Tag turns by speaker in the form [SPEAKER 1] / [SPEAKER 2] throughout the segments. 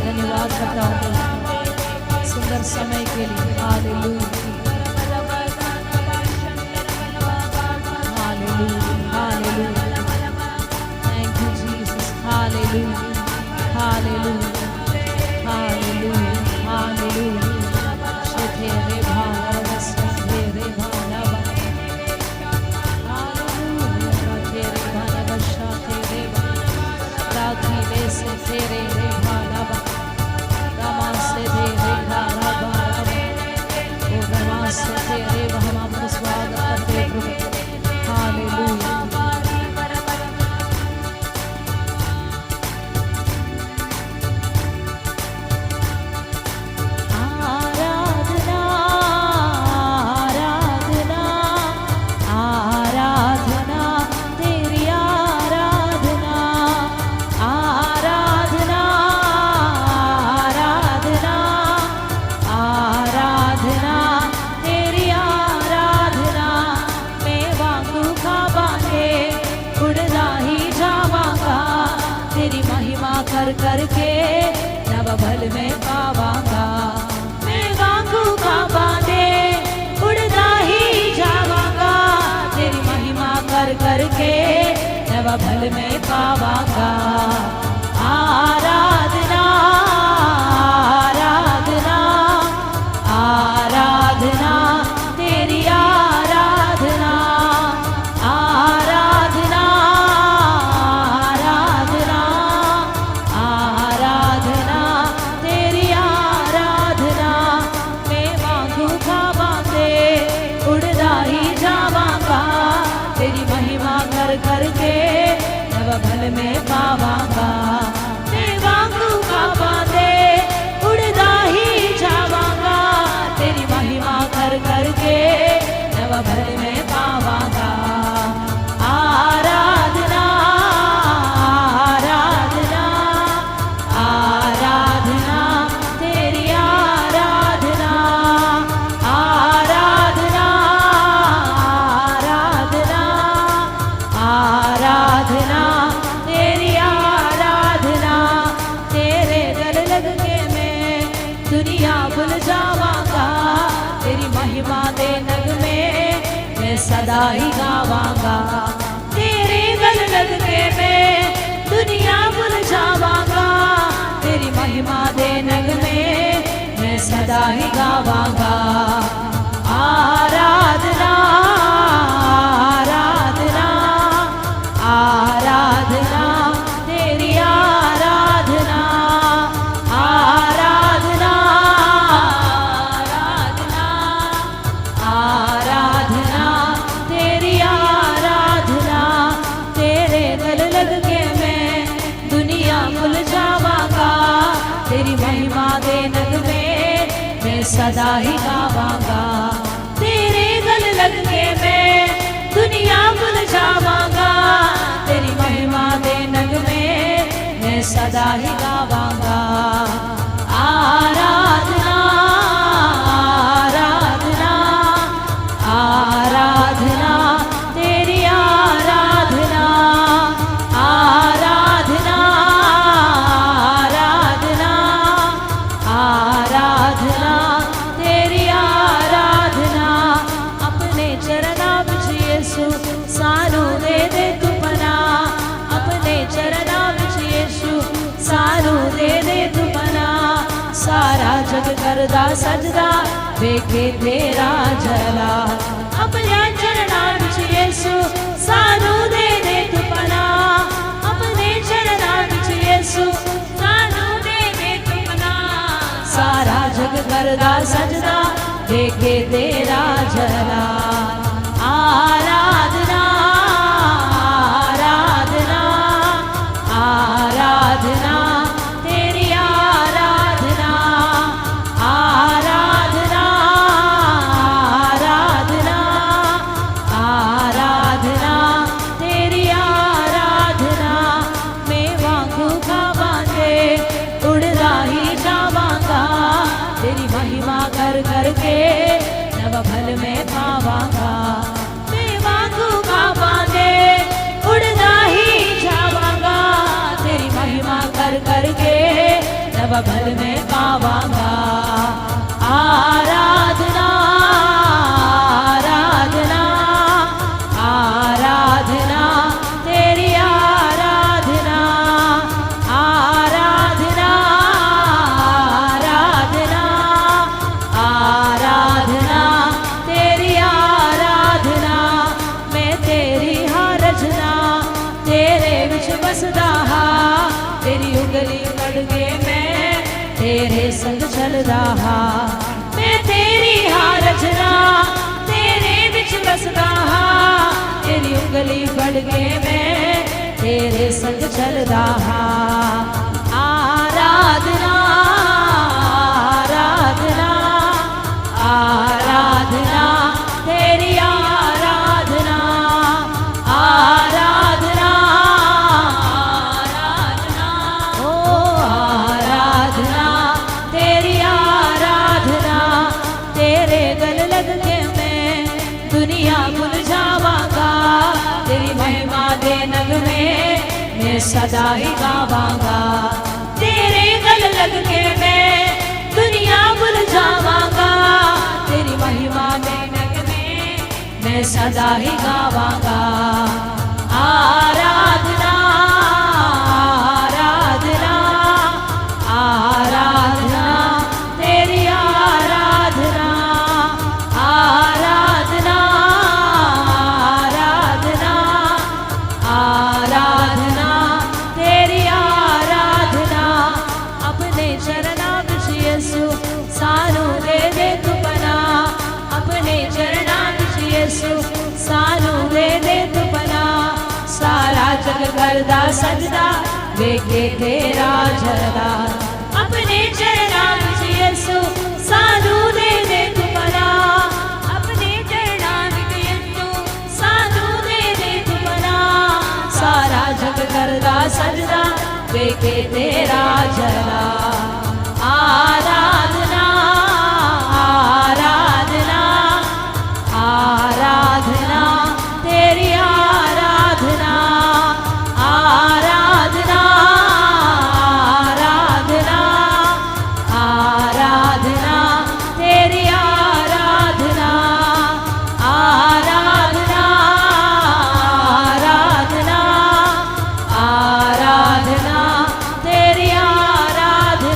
[SPEAKER 1] धन्यवाद करता हूँ सुंदर समय के लिए। Hallelujah hallelujah hallelujah, thank you Jesus. Hallelujah hallelujah hallelujah hallelujah. शेतेरे भावस तेरे भानवा हालेलुया तेरे भानवा तेरे राखी ले से तेरे भानवा रमा से तेरे भानवा ओ रमा से तेरे हम आपका स्वागत करते प्रभु। हालेलुया करके नव भल में पावांगा। मैं वांगू का बांधे उड़दा ही जावांगा, तेरी महिमा कर करके नव भल में पावांगा। आराधना आराधना आराधना तेरी आराधना आराधना करके नव भल में पावांगा। मैं वांगू का बांधे उड़दा ही जावांगा, तेरी महिमा कर करके नव भल में पावांगा। आराधना आराधना आराधना तेरी आराधना आराधना आराधना तेरी आराधना। तेरे गल लग के मैं दुनिया भूल जावांगा, तेरी महिमा दे नग में मैं सदा ही गावांगा। तेरे गल लग के मैं दुनिया भूल जावांगा, तेरी महिमा दे नग में मैं सदा ही गावांगा। आराधना आराधना तेरी आराधना आराधना आराधना आराधना तेरी आराधना। तेरे गल लग के मैं दुनिया भूल जावांगा, तेरी महिमा दे नग में मैं सदा ही गावांगा। तेरे गल लग के मैं दुनिया भूल जावांगा, तेरी महिमा दे नग में मैं सदा ही गावांगा। आराधना आराधना आराधना तेरी आराधना आराधना आराधना आराधना तेरी आराधना। अपने चरणा विच यीशु सानू दे दे तू पना, अपने चरणा विच यीशु सानू दे दे तू पना। सारा जग करदा सजदा वेखे तेरा जला, अपने चरणा विच यीशु सानू दे दे तू पना, अपने चरणा विच यीशु सानू दे दे तू पना। सारा जग करदा सजदा वेखे तेरा जला। आराधना आराधना आराधना तेरी आराधना तब भल में पावांगा। आराधना आराधना आराधना तेरी आराधना आराधना आराधना आराधना तेरी आराधना। मैं तेरी हाँ रचना तेरे विच बसदा हा, तेरी उंगली फड़ के मैं तेरे संग चलदा हा। मैं तेरी हाँ रचना तेरे विच बसदा हा, तेरी उंगली फड़ के मैं तेरे संग चलदा हा। आराधना आराधना आराधना तेरी आराधना आराधना आराधना ओ आराधना तेरी आराधना। तेरे गल लग के मैं दुनिया भूल जावांगा, तेरी महिमा दे नगमे मैं सदा ही गावांगा। तेरे गल लग के मैं दुनिया भूल जावांगा, तेरी महिमा दे नगमे मैं सदा ही गावांगा। आराधना आराधना आराधना तेरी आराधना आराधना आराधना आराधना तेरी आराधना। अपने चरणा विच यीशु सानू दे दे तू पना, अपने चरणा विच यीशु सानू दे दे तू पना। सारा जग करदा सजदा वेखे तेरा जरदा, अपने चरणा विच यीशु सानू दे दे तू पना, अपने चरणा विच यीशु सानू दे दे तू पना। सारा जग करदा सजदा वेखे तेरा जरदा। आराधना आराधना आराधना तेरी आराधना आराधना आराधना आराधना तेरी आराधना आराधना आराधना आराधना तेरी आराधना।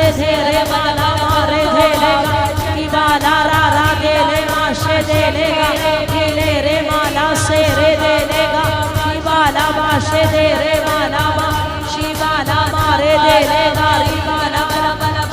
[SPEAKER 1] से धेरे बाला मारे धेलेगा की बाला रा रा देले माशे देलेगा हिले रे माला से रे देलेगा की बाला माशे धेरे बाला मा शी बाला मारे देलेगा री बाला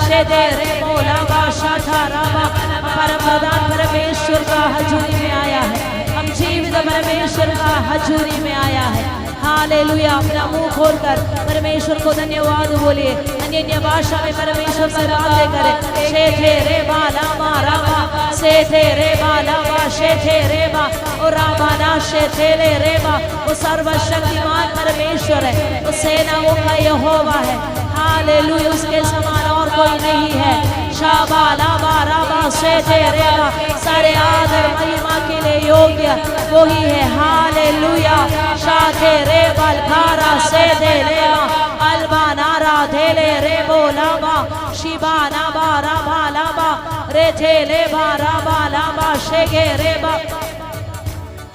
[SPEAKER 1] से धेरे बोला बाशा थारा बा परमप्रधान परमेश्वर का हजूरी में आया है। हम जीवित परमेश्वर का हजूरी में आया है। हालेलुया। अपना मुंह खोलकर परमेश्वर को धन्यवाद बोलिए। अन्य भाषा में परमेश्वर से बातें करें। शेथे रे बाला मारा बा शेथे रे बाला बा शेथे रे बा और रामाना शेथे रे बा। वो सर्वशक्तिमान परमेश्वर है, वो सेनाओं का यहोवा है। हालेलुया। उसके समान और कोई नहीं है। शाबाला बारा बा शेथे रे बा। सारे आदर महिमा के लिए योग्य वही है। हालेलुया। शाखे रे बलखारा से दे रे बा अलबाना रा धेले रे बोला बा शिबाना बारा बाला बा रे धेले बारा बाला बा शेगे रे बा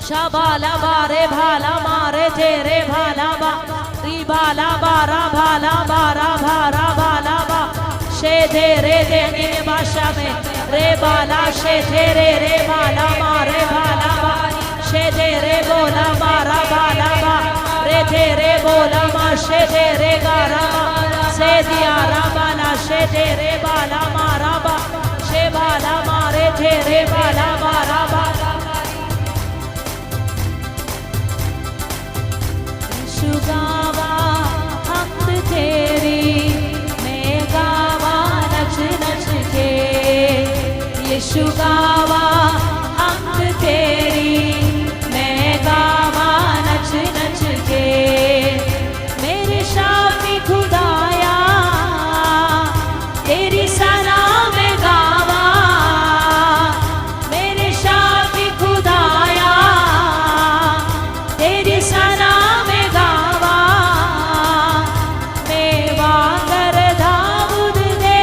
[SPEAKER 1] शाबाला बारे भाला मारे धेरे भाला बा री बाला बारा भाला बारा भारा बाला बा शेधे रे देने भाषा में रे बाला शेधे रे बाला मारे भाला बा शेधे रे बोला मारा बाला बा रे धेरे बोला मा शेधे रे गारा बा से दिया रा बाला शेधे रे बाला मारा बा शे बाला मारे धेरे बाला मारा बा। यीशु गावा हमद तेरी मैं गावा नच नच के। यीशु गावा हमद तेरी मैं गावा नच नच के। मेरे शाफी खुदाया तेरी सना में गावा। मेरे शाफी खुदाया तेरी सना में गावा। मैं वांगर दाऊद दे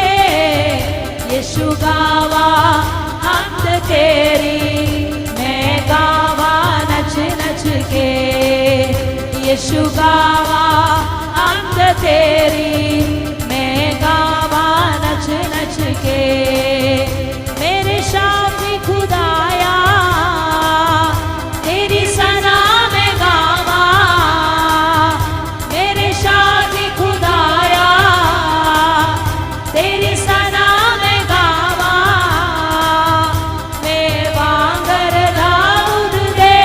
[SPEAKER 1] यीशु गावा हमद तेरी मैं गावा नच नच के। यीशु गावा हमद तेरी मैं गावा नच नच के। मेरे शाफी खुदाया तेरी सना में गावा। मेरे शाफी खुदाया तेरी सना में गावा। मैं वांगर दाऊद दे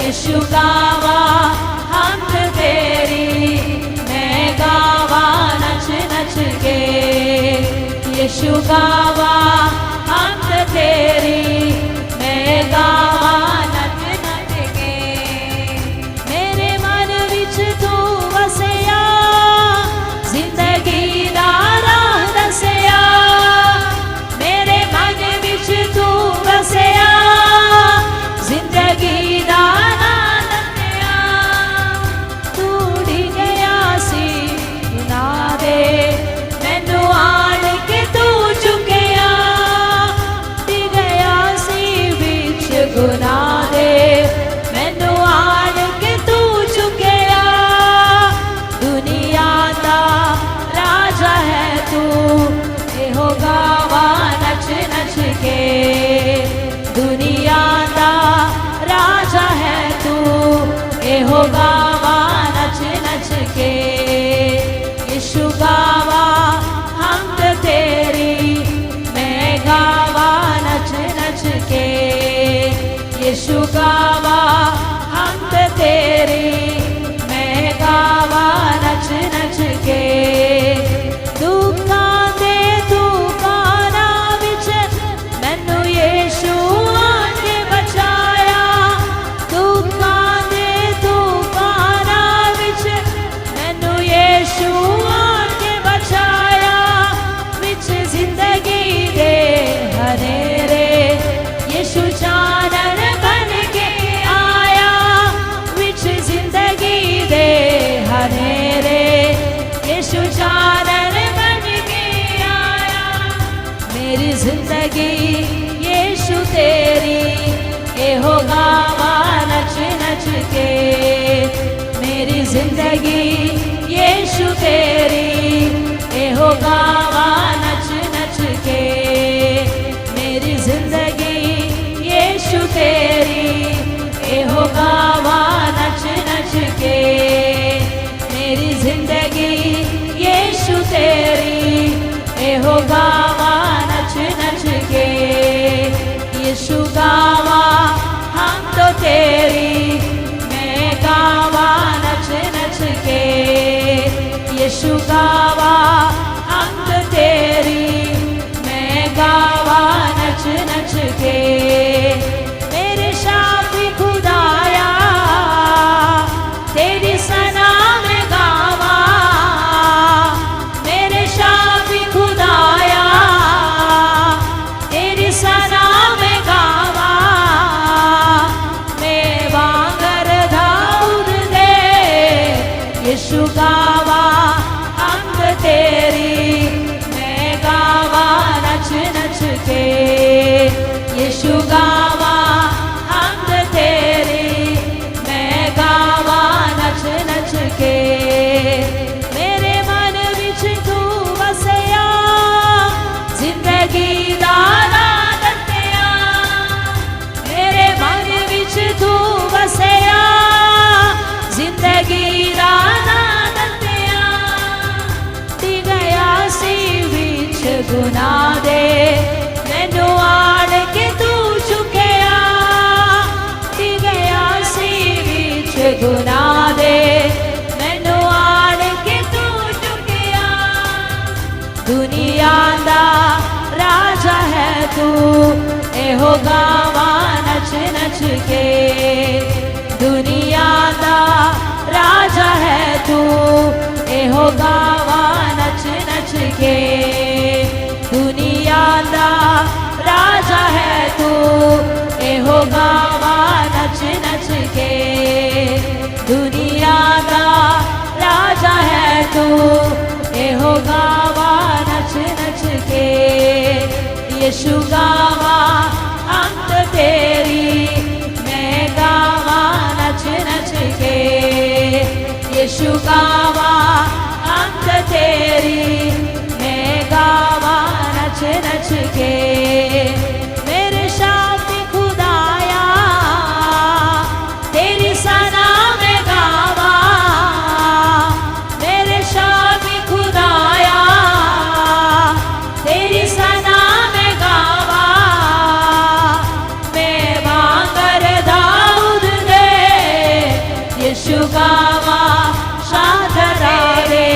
[SPEAKER 1] यीशु गावा हमद तेरी मैं गावा नच नच के। यीशु गावा हमद तेरी मैं गावा नच नच के। मेरे मन विच तू वसया जिंदगी दा राह दसया। मेरे मन विच तू वसया जिंदगी दा राह दसया। तू डी गया सी ना दे मैनू आड़ के तू चुकया। डी गया सी बिच गुना दे मैनू आड़ के तू चुकया। दुनिया दा राजा है तू एहो गावा नच नच के। दुनिया दा राजा है तू एहो गावा नच नच के। यीशु गावा हमद तेरी मैं गावा नच नच के। यीशु गावा हमद तेरी मैं गावा नच नच के। दुखां दे दुकाना विच मैनू यीशु आके बचाया। दुखां दे दुकाना विच मैनू यीशु आके बचाया। विच जिंदगी दे हनेरे यीशु चानन बन के आया। विच जिंदगी दे हनेरे यीशु चानन बन के आया। मेरी जिंदगी यीशु तेरी एहो गावा नच नच के। मेरी जिंदगी यीशु तेरी एहो गावा हो गावा नच नच के, यीशु गावा हम तो तेरी, मैं गावा नच नच के, यीशु गावा हम तो तेरी, मैं गावा नच नच के। मेरे शाफी खुदाया तेरी सना में गावा, मेरे शाफी खुदाया तेरी सना में गावा, मैं वांगर दाऊद दे, यीशु गावा अंग तेरी, मैं गावा नच नच के, यीशु गावा अंग तेरी, मैं गावा नच नच के। मेरे मन विच तू वसया, जिंदगी दा नाद दिया, मेरे मन विच तू वसया, जिंदगी दा नाद दिया, ती गया सी विच गुनाह दे, मैनू आड़ के तू चुकया, ती गया सी विच गुनाह दे, मैनू आड़ के तू चुकया। दुनिया दा राजा है तू, एहो गावा नच नच के, दुनिया दा राजा है तू, एहो गावा नच नच के, दुनिया दा राजा है तू, एहो गावा नच नच के, दुनिया दा राजा है तू, एहो गावा नच नच के, यीशु गावा अंत तेरी, मैं गावा नच नच के, यीशु गावा अंत तेरी, मैं गावा नच नच के। मेरे शाफी खुदाया तेरी सना में गावा, मेरे शाफी खुदाया तेरी सना में गावा, मैं वांगर दाऊद दे, यीशु गावा शादरा दे,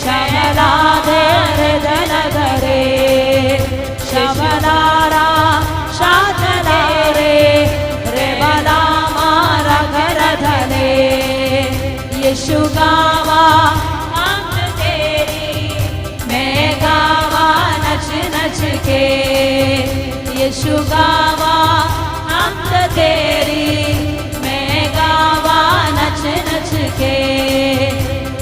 [SPEAKER 1] शमला दे रे धन धरे, शमलारा शादरा रे, रे बला मारा घर धले, यीशु गावा अंग तेरी, मैं गावा नच नच के, यीशु गावा अंग तेरी, मैं गावा नच नच के।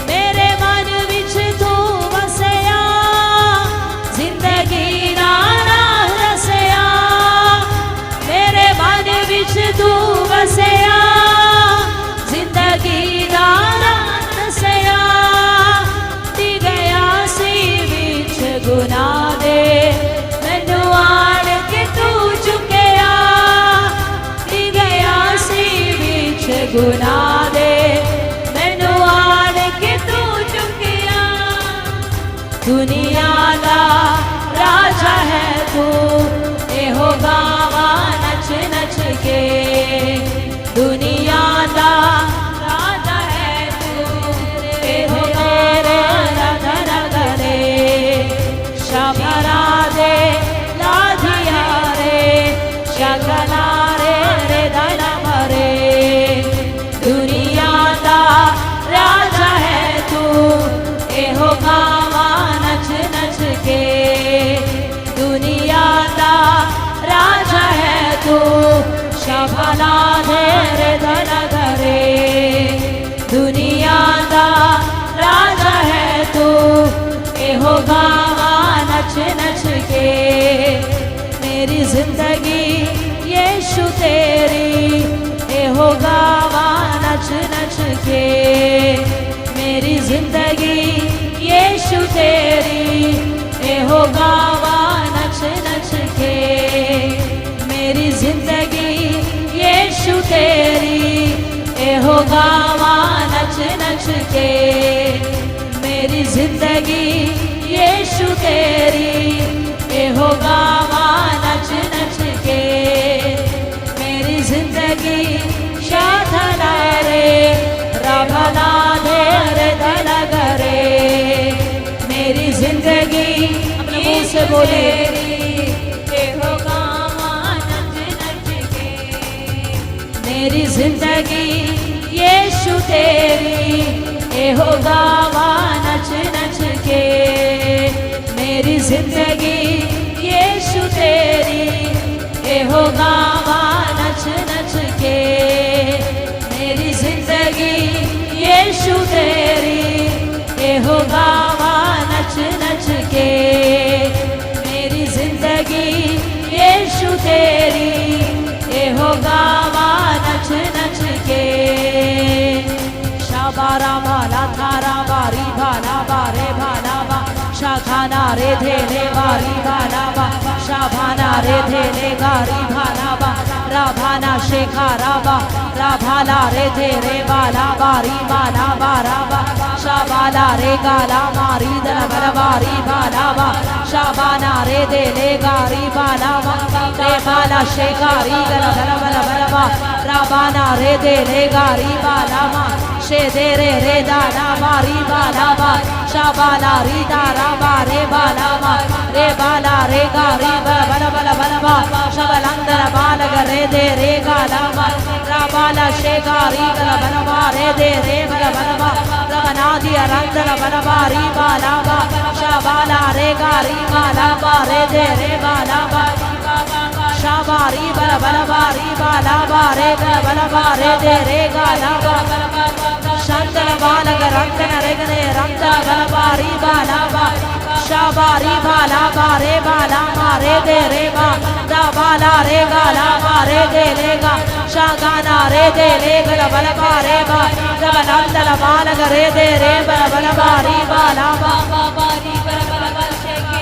[SPEAKER 1] मेरे मन विच तू वसया, जिंदगी दा राह रसया, मेरे मन विच तू वसया, जिंदगी दा राह रसया, ती गया सी विच गुनाह दे, मैनू आड़ के तू चुकया, ती गया सी विच गुनाह दे, मैनू आड़ के तू चुकया। दुनिया दा राजा है तू, एहो गावा नच नच के, दुनिया दा राजा है तू, एहो मेरे रधन गरे, शबरा दे लाधिया रे, शकला रे रे धन भरे, दुनिया दा राजा है तू, एहो गावा नच नच के, दुनिया दा राजा है तू, शबला दे रे धन धरे, दुनिया दा राजा है तू, एहो गावा नच नच के। मेरी जिंदगी यीशु तेरी, एहो गावा नच नच के, मेरी जिंदगी यीशु तेरी, एहो गावा नच नच के, मेरी जिंदगी यीशु तेरी, एहो गावा नच नच के, मेरी जिंदगी यीशु तेरी, हो गावा नच नच के, मेरी जिंदगी साधना रे रभना दे रे धनग रे, मेरी जिंदगी अपने मुंह से बोले हो गावा नच नच के, मेरी जिंदगी यीशु तेरी ए हो गावा नच नच के, मेरी जिंदगी यीशु तेरी ए हो गावा नच नच के, मेरी जिंदगी यीशु तेरी ए हो गावा नच नच के, मेरी जिंदगी यीशु तेरी ए हो गावा नच नच के। शाबारा भाला थारा बारी भाला बारे भाला बा, शाखाना रे धेले बारी भाला बा, शाभाना रे धेले गारी भाला बा, राभाना शेखा राबा, राभाला रे धेरे बाला बारी बाला बारा बा, शाबाला रे गाला मारी दल बल बारी भाला बा, शाबाना रे धेले गारी बाला बा, रे बाला शेखारी गल बल बल बल बा, राबाना रे धेले गारी बाला बा, शे दे रे दाना मारी बाला बा, शाबाला री दारा बारे बाला बा, रे बाला रे गारी बल बल बल बल बा, शबलंदर बालग रे दे रे गाला बा, राबाला शे गारी गल बल बा रे दे रे बल बल बा, रबनादी अरंदर बल बारी बाला बा, शाबाला रे गारी बाला बा रे दे रे बाला बा, शाबारी बल बल बारी बाला बा रे गल बल बा रे दे रे गाला बा, शंकर बालग रंगन रेगने रंगन बल बारी बाला बा, शाबारी बाला बारे बाला मारे दे रे बा, बाला रे गाला मारे दे लेगा, शागाना रे दे ले गल बल बारे बा, जब नंदन बालग रे दे रे बल बल बारी बाला बा,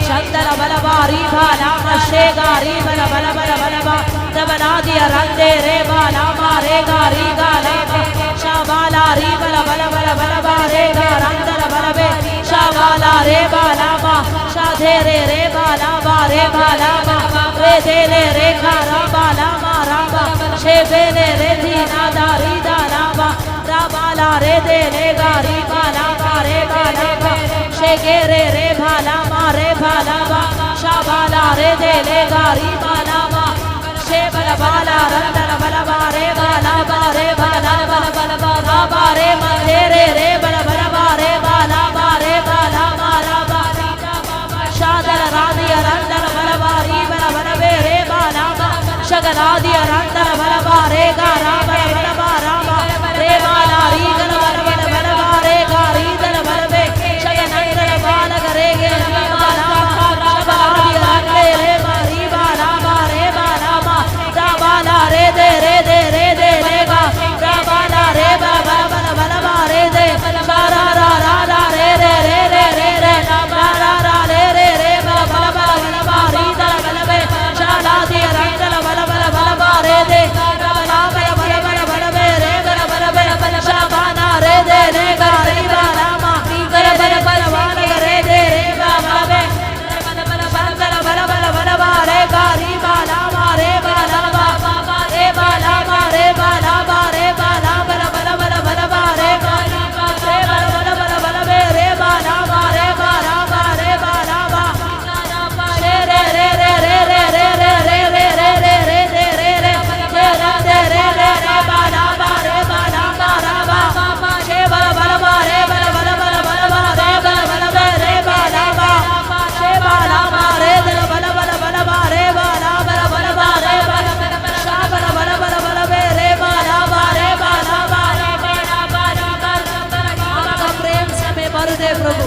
[SPEAKER 1] शंकर बल बारी बाला मशे गारी बल बल बल बल बा, जब नादी रंदे रे बाला मारे गारी गाला बा, शाबाला री बल बल बल बल बारे गारंदर बल बे, शाबाला रे बाला बा, शाधे रे बाला बारे बाला बा, रे दे रे खारा बाला मारा बा, शे बेले रे धीना दारी दाला बा, राबाला रे दे ले गारी बाला बारे बाला बा, शे गे रे भाला मारे भाला बा, शाबाला रे दे ले गारी बाला बा, शे बल बाला रंदन बल बारे बाला बारे बाला बल बल बा बारे मधे रे बल बल बारे बाला बारे बाला मारा बा, शादर राधी रंदन बल बारी बल बल बेरे बाला बा, शगनादी रंदन बल बारे गारा बल बल बारा बा, रे बाला री गल बल बल बल बारे गारी दल बल बे, शगनंदन बाल करे गे बाला बा, शबादी रंदे रे बारी बाला बारे बाला बा, राबाला रे दे लेगा, राबाला रे बाबा बल बल बारे दे, बारा रा रा रा रे रा रा रा रे बल बल बल बारी दल बल बे, शाला दे रंगल बल बल बल बारे दे, रबला बल बल बल बल बे रे बल बल बल शाबाना रे दे ले गारी बाला मा, बल बल बल बाल रे दे रे बाबा बे, बल बल बल बल बल बल बारे गारी बाला मारे बाला बा, रे बाला मारे बाला बारे बाला बल बल बल बल बारे गारी रे बल बल बल बल बे रे बाला मारे बाला बारे बाला बा, रे रे रे रे रे रे रे रे रे रे रे रे रे रे रे रे बाला बारे बाला मारा बा, शे बल बल बारे बल बल बल बल बारे बल बल बे रे बाला बा, शे बाला मारे दल बल बल बल बारे बाला बल बल बारे बल शा बल बल बल बल बे रे बाला बारे बाला बारे बाला बारी आपका प्रेम से मैं भर दे प्रभु,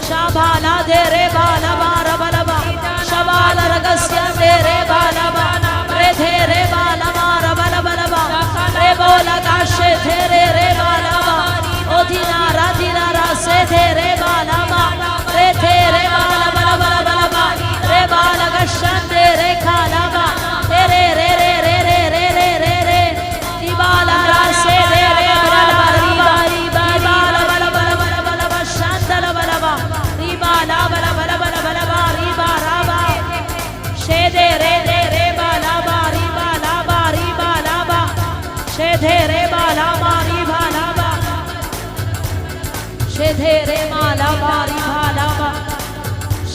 [SPEAKER 1] शाबाला दे रे बाला बारा बल बा, शबाल रगस्य दे रे बाला बा, रे धे रे बाला मारा बल बल बा, रे बोला काशे थे रे बाला बा, ओ धीना रा से थे रे बाला बा, रे थे रे बाला बल बल बल बा, रे बाला गशन दे रे खाला बा, रे रे रे रे रे रे रे रे रे बाला रा से दे रे बाला बारी बाला बल बल बल बल बल शांतल बल बा, री बाला बल बल बल बल बारी बारा बा,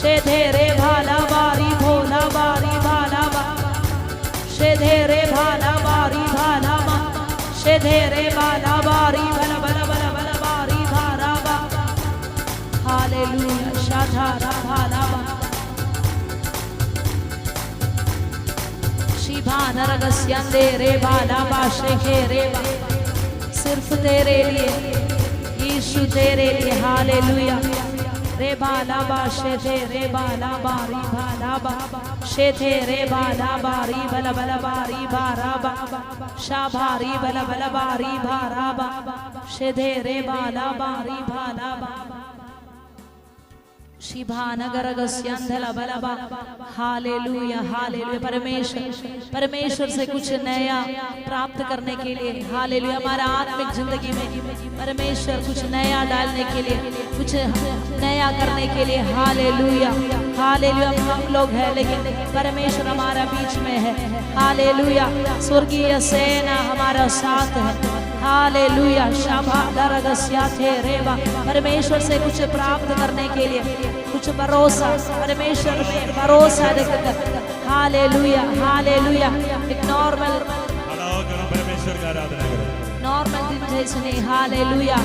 [SPEAKER 1] शेधेरे भाला बारी भोला बारी भाला बा शेधेरे भाला बारी भाला बा शेधेरे भाला बारी भला भला भला भला बारी भारा बा हालेलुया शाधारा भाला बा शिभानरगस्यंदे रे भाला बा शेखेरे बा सिर्फ तेरे लिए यीशु तेरे लिए हालेलुया रे बाला बा शेधे रे बाला बारी भाला बा शेधे रे बाला बारी बला बला बारी भारा बा शाभारी बला बला बारी भारा बा शेधे रे बाला बारी भाला बा शिभानगरगस्यंधला बला बा हालेलुया हालेलुया परमेश्वर से कुछ नया प्राप्त करने के लिए हालेलुया हमारा आत्मिक जिंदगी में परमेश्वर कुछ नया डालने के लिए कुछ नया करने के लिए हालेलुया हालेलुया हम लोग हैं लेकिन परमेश्वर हमारा बीच में है हालेलुया स्वर्गीय सेना हमारा साथ है हालेलुया शाभानरगस्याथे रेबा परमेश्वर से कुछ प्राप्त करने के लिए कुछ भरोसा परमेश्वर में भरोसा रखकर हालेलुया हालेलुया एक नॉर्मल
[SPEAKER 2] परमेश्वर का आराधना करें
[SPEAKER 1] नॉर्मल दिन जैसे नहीं हालेलुया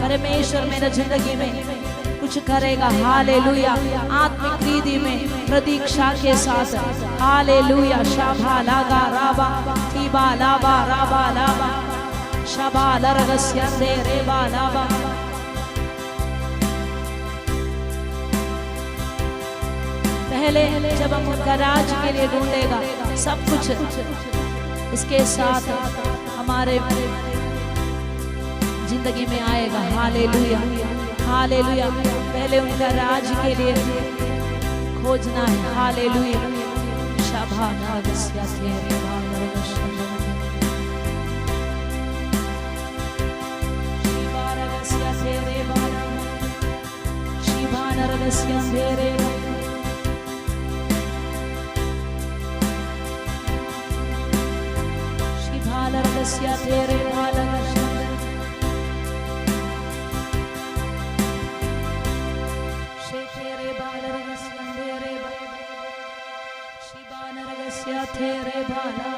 [SPEAKER 1] परमेश्वर मेरे जिंदगी में कुछ करेगा हालेलुया आत्मिक रीति में प्रतीक्षा के साथ हालेलुया शाभाला गा राबा तीबा लाबा राबा लाबा शबालरगस्यंदे रे बाला बा पहले जब हम उनका राज के लिए ढूंढेगा सब कुछ उसके साथ हमारे जिंदगी में आएगा हालेलुया हालेलुया पहले उनका राज के लिए खोजना है हालेलुया शबालरगस्यंदे रे बाला शिभानरगस्यंदे रे शिभानरगस्यंदे रे बाला शेखेरे बालरगस्यंदे रे शिभानरगस्यंदे रे बाला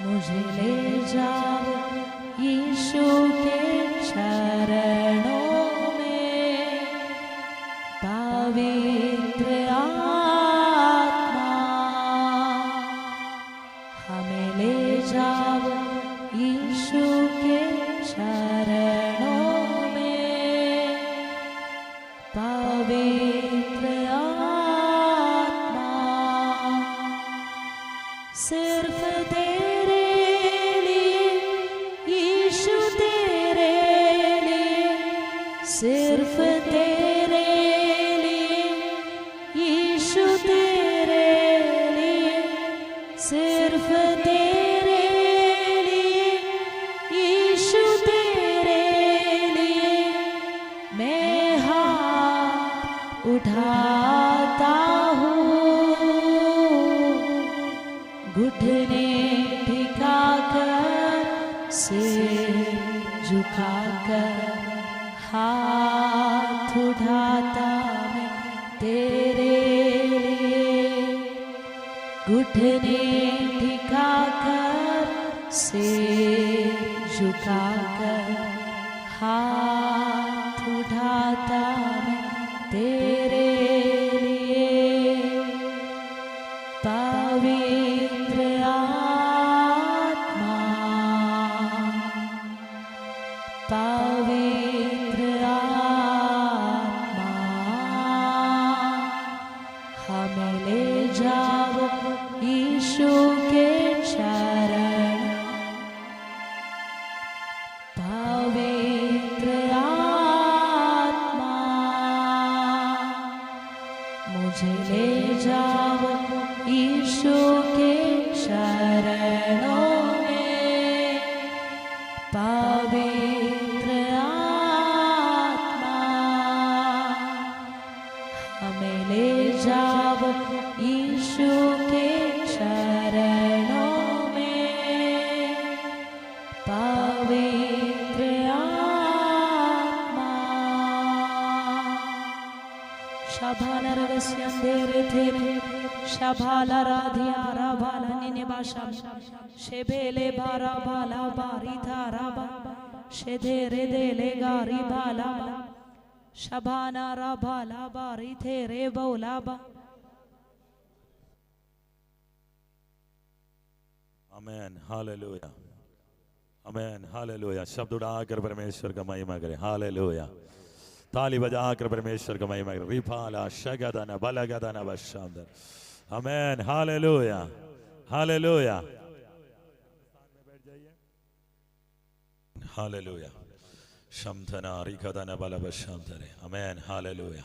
[SPEAKER 1] मुझे ले जाओ यीशु के चरणों में पवित्र आत्मा हमें ले जाओ यीशु के चरणों में पवित्र आत्मा सिर्फ सिर्फ तेरे लिए यीशु तेरे लिए सिर्फ तेरे लिए यीशु तेरे लिए मैं हाथ उठाता हूँ घुटने टिकाकर सिर झुकाकर हाथ उठाता मैं तेरे लिए घुटने टिकाकर सिर झुकाकर हाथ उठाता मैं तेरे लिए पवित्र आत्मा पवित्र आत्मा हमें ले जाओ यीशु के चरण पवित्र आत्मा मुझे ले जाओ यीशु के चरणों में पवित्र आत्मा हमें ले जा Syandere Tere Shabala Radhiara Bala Ninibasha Shebele Bara Bala Bari Taraba Shedere Dele Gari Bala Shabana Rabala Bari Tere Bolaba.
[SPEAKER 2] आमेन, हालेलुया, आमेन, हालेलुया। शब्द उड़ाकर परमेश्वर का महिमा करें। हालेलुया। ताली बजाकर परमेश्वर का महिमा करें। रिफाला शगदना बलगदना बशांदर। आमेन, हालेलुया, हालेलुया, हालेलुया। शमथना रिखदना बल बशांदर। आमेन, हालेलुया।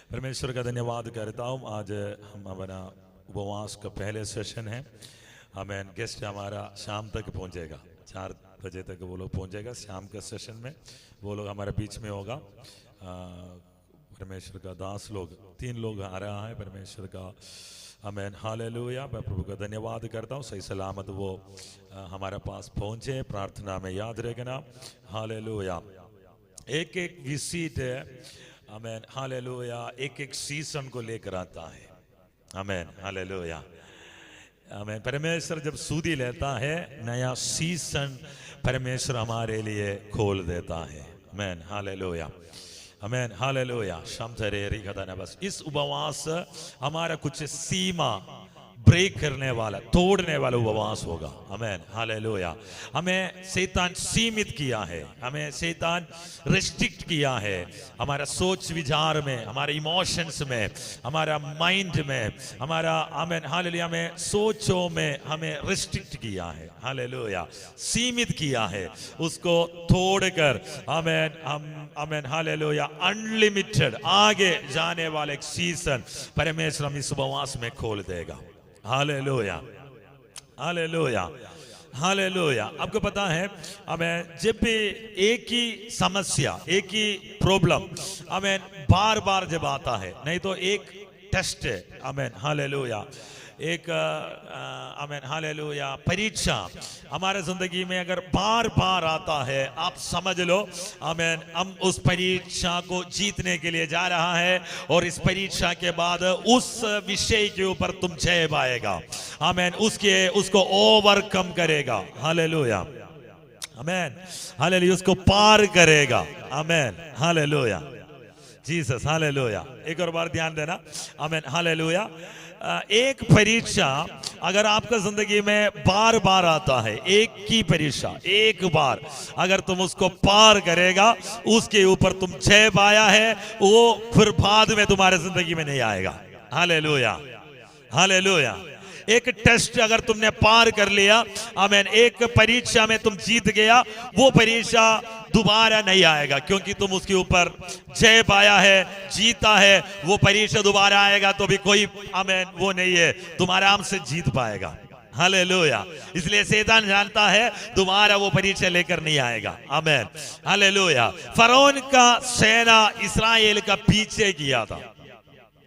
[SPEAKER 2] परमेश्वर का धन्यवाद करता हूँ। आज हम अपना उपवास का पहले सेशन है। आमेन। गेस्ट हमारा शाम तक पहुंचेगा, 4 बजे तक वो लोग पहुंचेगा। शाम के सेशन में वो लोग हमारे बीच में होगा। परमेश्वर का दास लोग 3 लोग आ रहा है परमेश्वर का। आमेन, हालेलुया। मैं प्रभु का धन्यवाद करता हूँ, सही सलामत वो हमारे पास पहुंचे। प्रार्थना में याद रखना। हालेलुया। एक एक विजिट है, आमेन, हालेलुया, एक एक सीजन को लेकर आता है। आमेन, हालेलुया, आमेन। परमेश्वर जब सूदी लेता है, नया सीजन परमेश्वर हमारे लिए खोल देता है। आमेन, हालेलुया, आमेन, हालेलुया। शमथरे रिखदना बस। इस उपवास हमारा कुछ सीमा ब्रेक करने वाला, तोड़ने वाला उपवास होगा। आमेन, हालेलुया। हमें शैतान सीमित किया है, हमें शैतान रेस्ट्रिक्ट किया है। हमारा सोच विचार में, हमारे इमोशंस में, हमारा माइंड में, हमारा, आमेन, हालेलुया, हमें सोचों में हमें रेस्ट्रिक्ट किया है। हालेलुया, सीमित किया है। उसको तोड़कर आमेन, हम, आमेन, हालेलुया, अनलिमिटेड आगे जाने वाले एक सीजन परमेश्वर हम इस उपवास में खोल देगा। Hallelujah, hallelujah, hallelujah. आपको पता है, हमें जब भी एक ही समस्या, एक ही प्रॉब्लम हमें बार बार जब आता है, नहीं तो एक टेस्ट है, आमेन, हालेलुया, एक आमेन, हालेलुया, परीक्षा हमारे जिंदगी में अगर बार बार आता है, आप समझ लो, आमेन, हम उस परीक्षा को जीतने के लिए जा रहा है। और इस परीक्षा के बाद उस विषय के ऊपर तुम जय पाएगा। आमेन, उसको ओवरकम करेगा। हालेलुया, आमेन, हालेलुया, उसको पार करेगा। आमेन, हालेलुया, जीसस, हालेलुया। एक और बार ध्यान देना। आमेन, हालेलुया। एक परीक्षा अगर आपका जिंदगी में बार बार आता है, एक ही परीक्षा एक बार अगर तुम उसको पार करेगा, उसके ऊपर तुम जय पाया है, वो फिर बाद में तुम्हारे जिंदगी में नहीं आएगा। Hallelujah, hallelujah. एक टेस्ट अगर तुमने पार कर लिया, आमेन, एक परीक्षा में तुम जीत गया, वो परीक्षा दोबारा नहीं आएगा, क्योंकि तुम उसके ऊपर जय पाया है, जीता है। वो परीक्षा दोबारा आएगा तो भी कोई, आमेन, वो नहीं है, तुम आराम से जीत पाएगा। हालेलुया। इसलिए शैतान जानता है दोबारा वो परीक्षा लेकर नहीं आएगा। आमेन, हालेलुया। फरौन का सेना इस्राएल का पीछे किया था।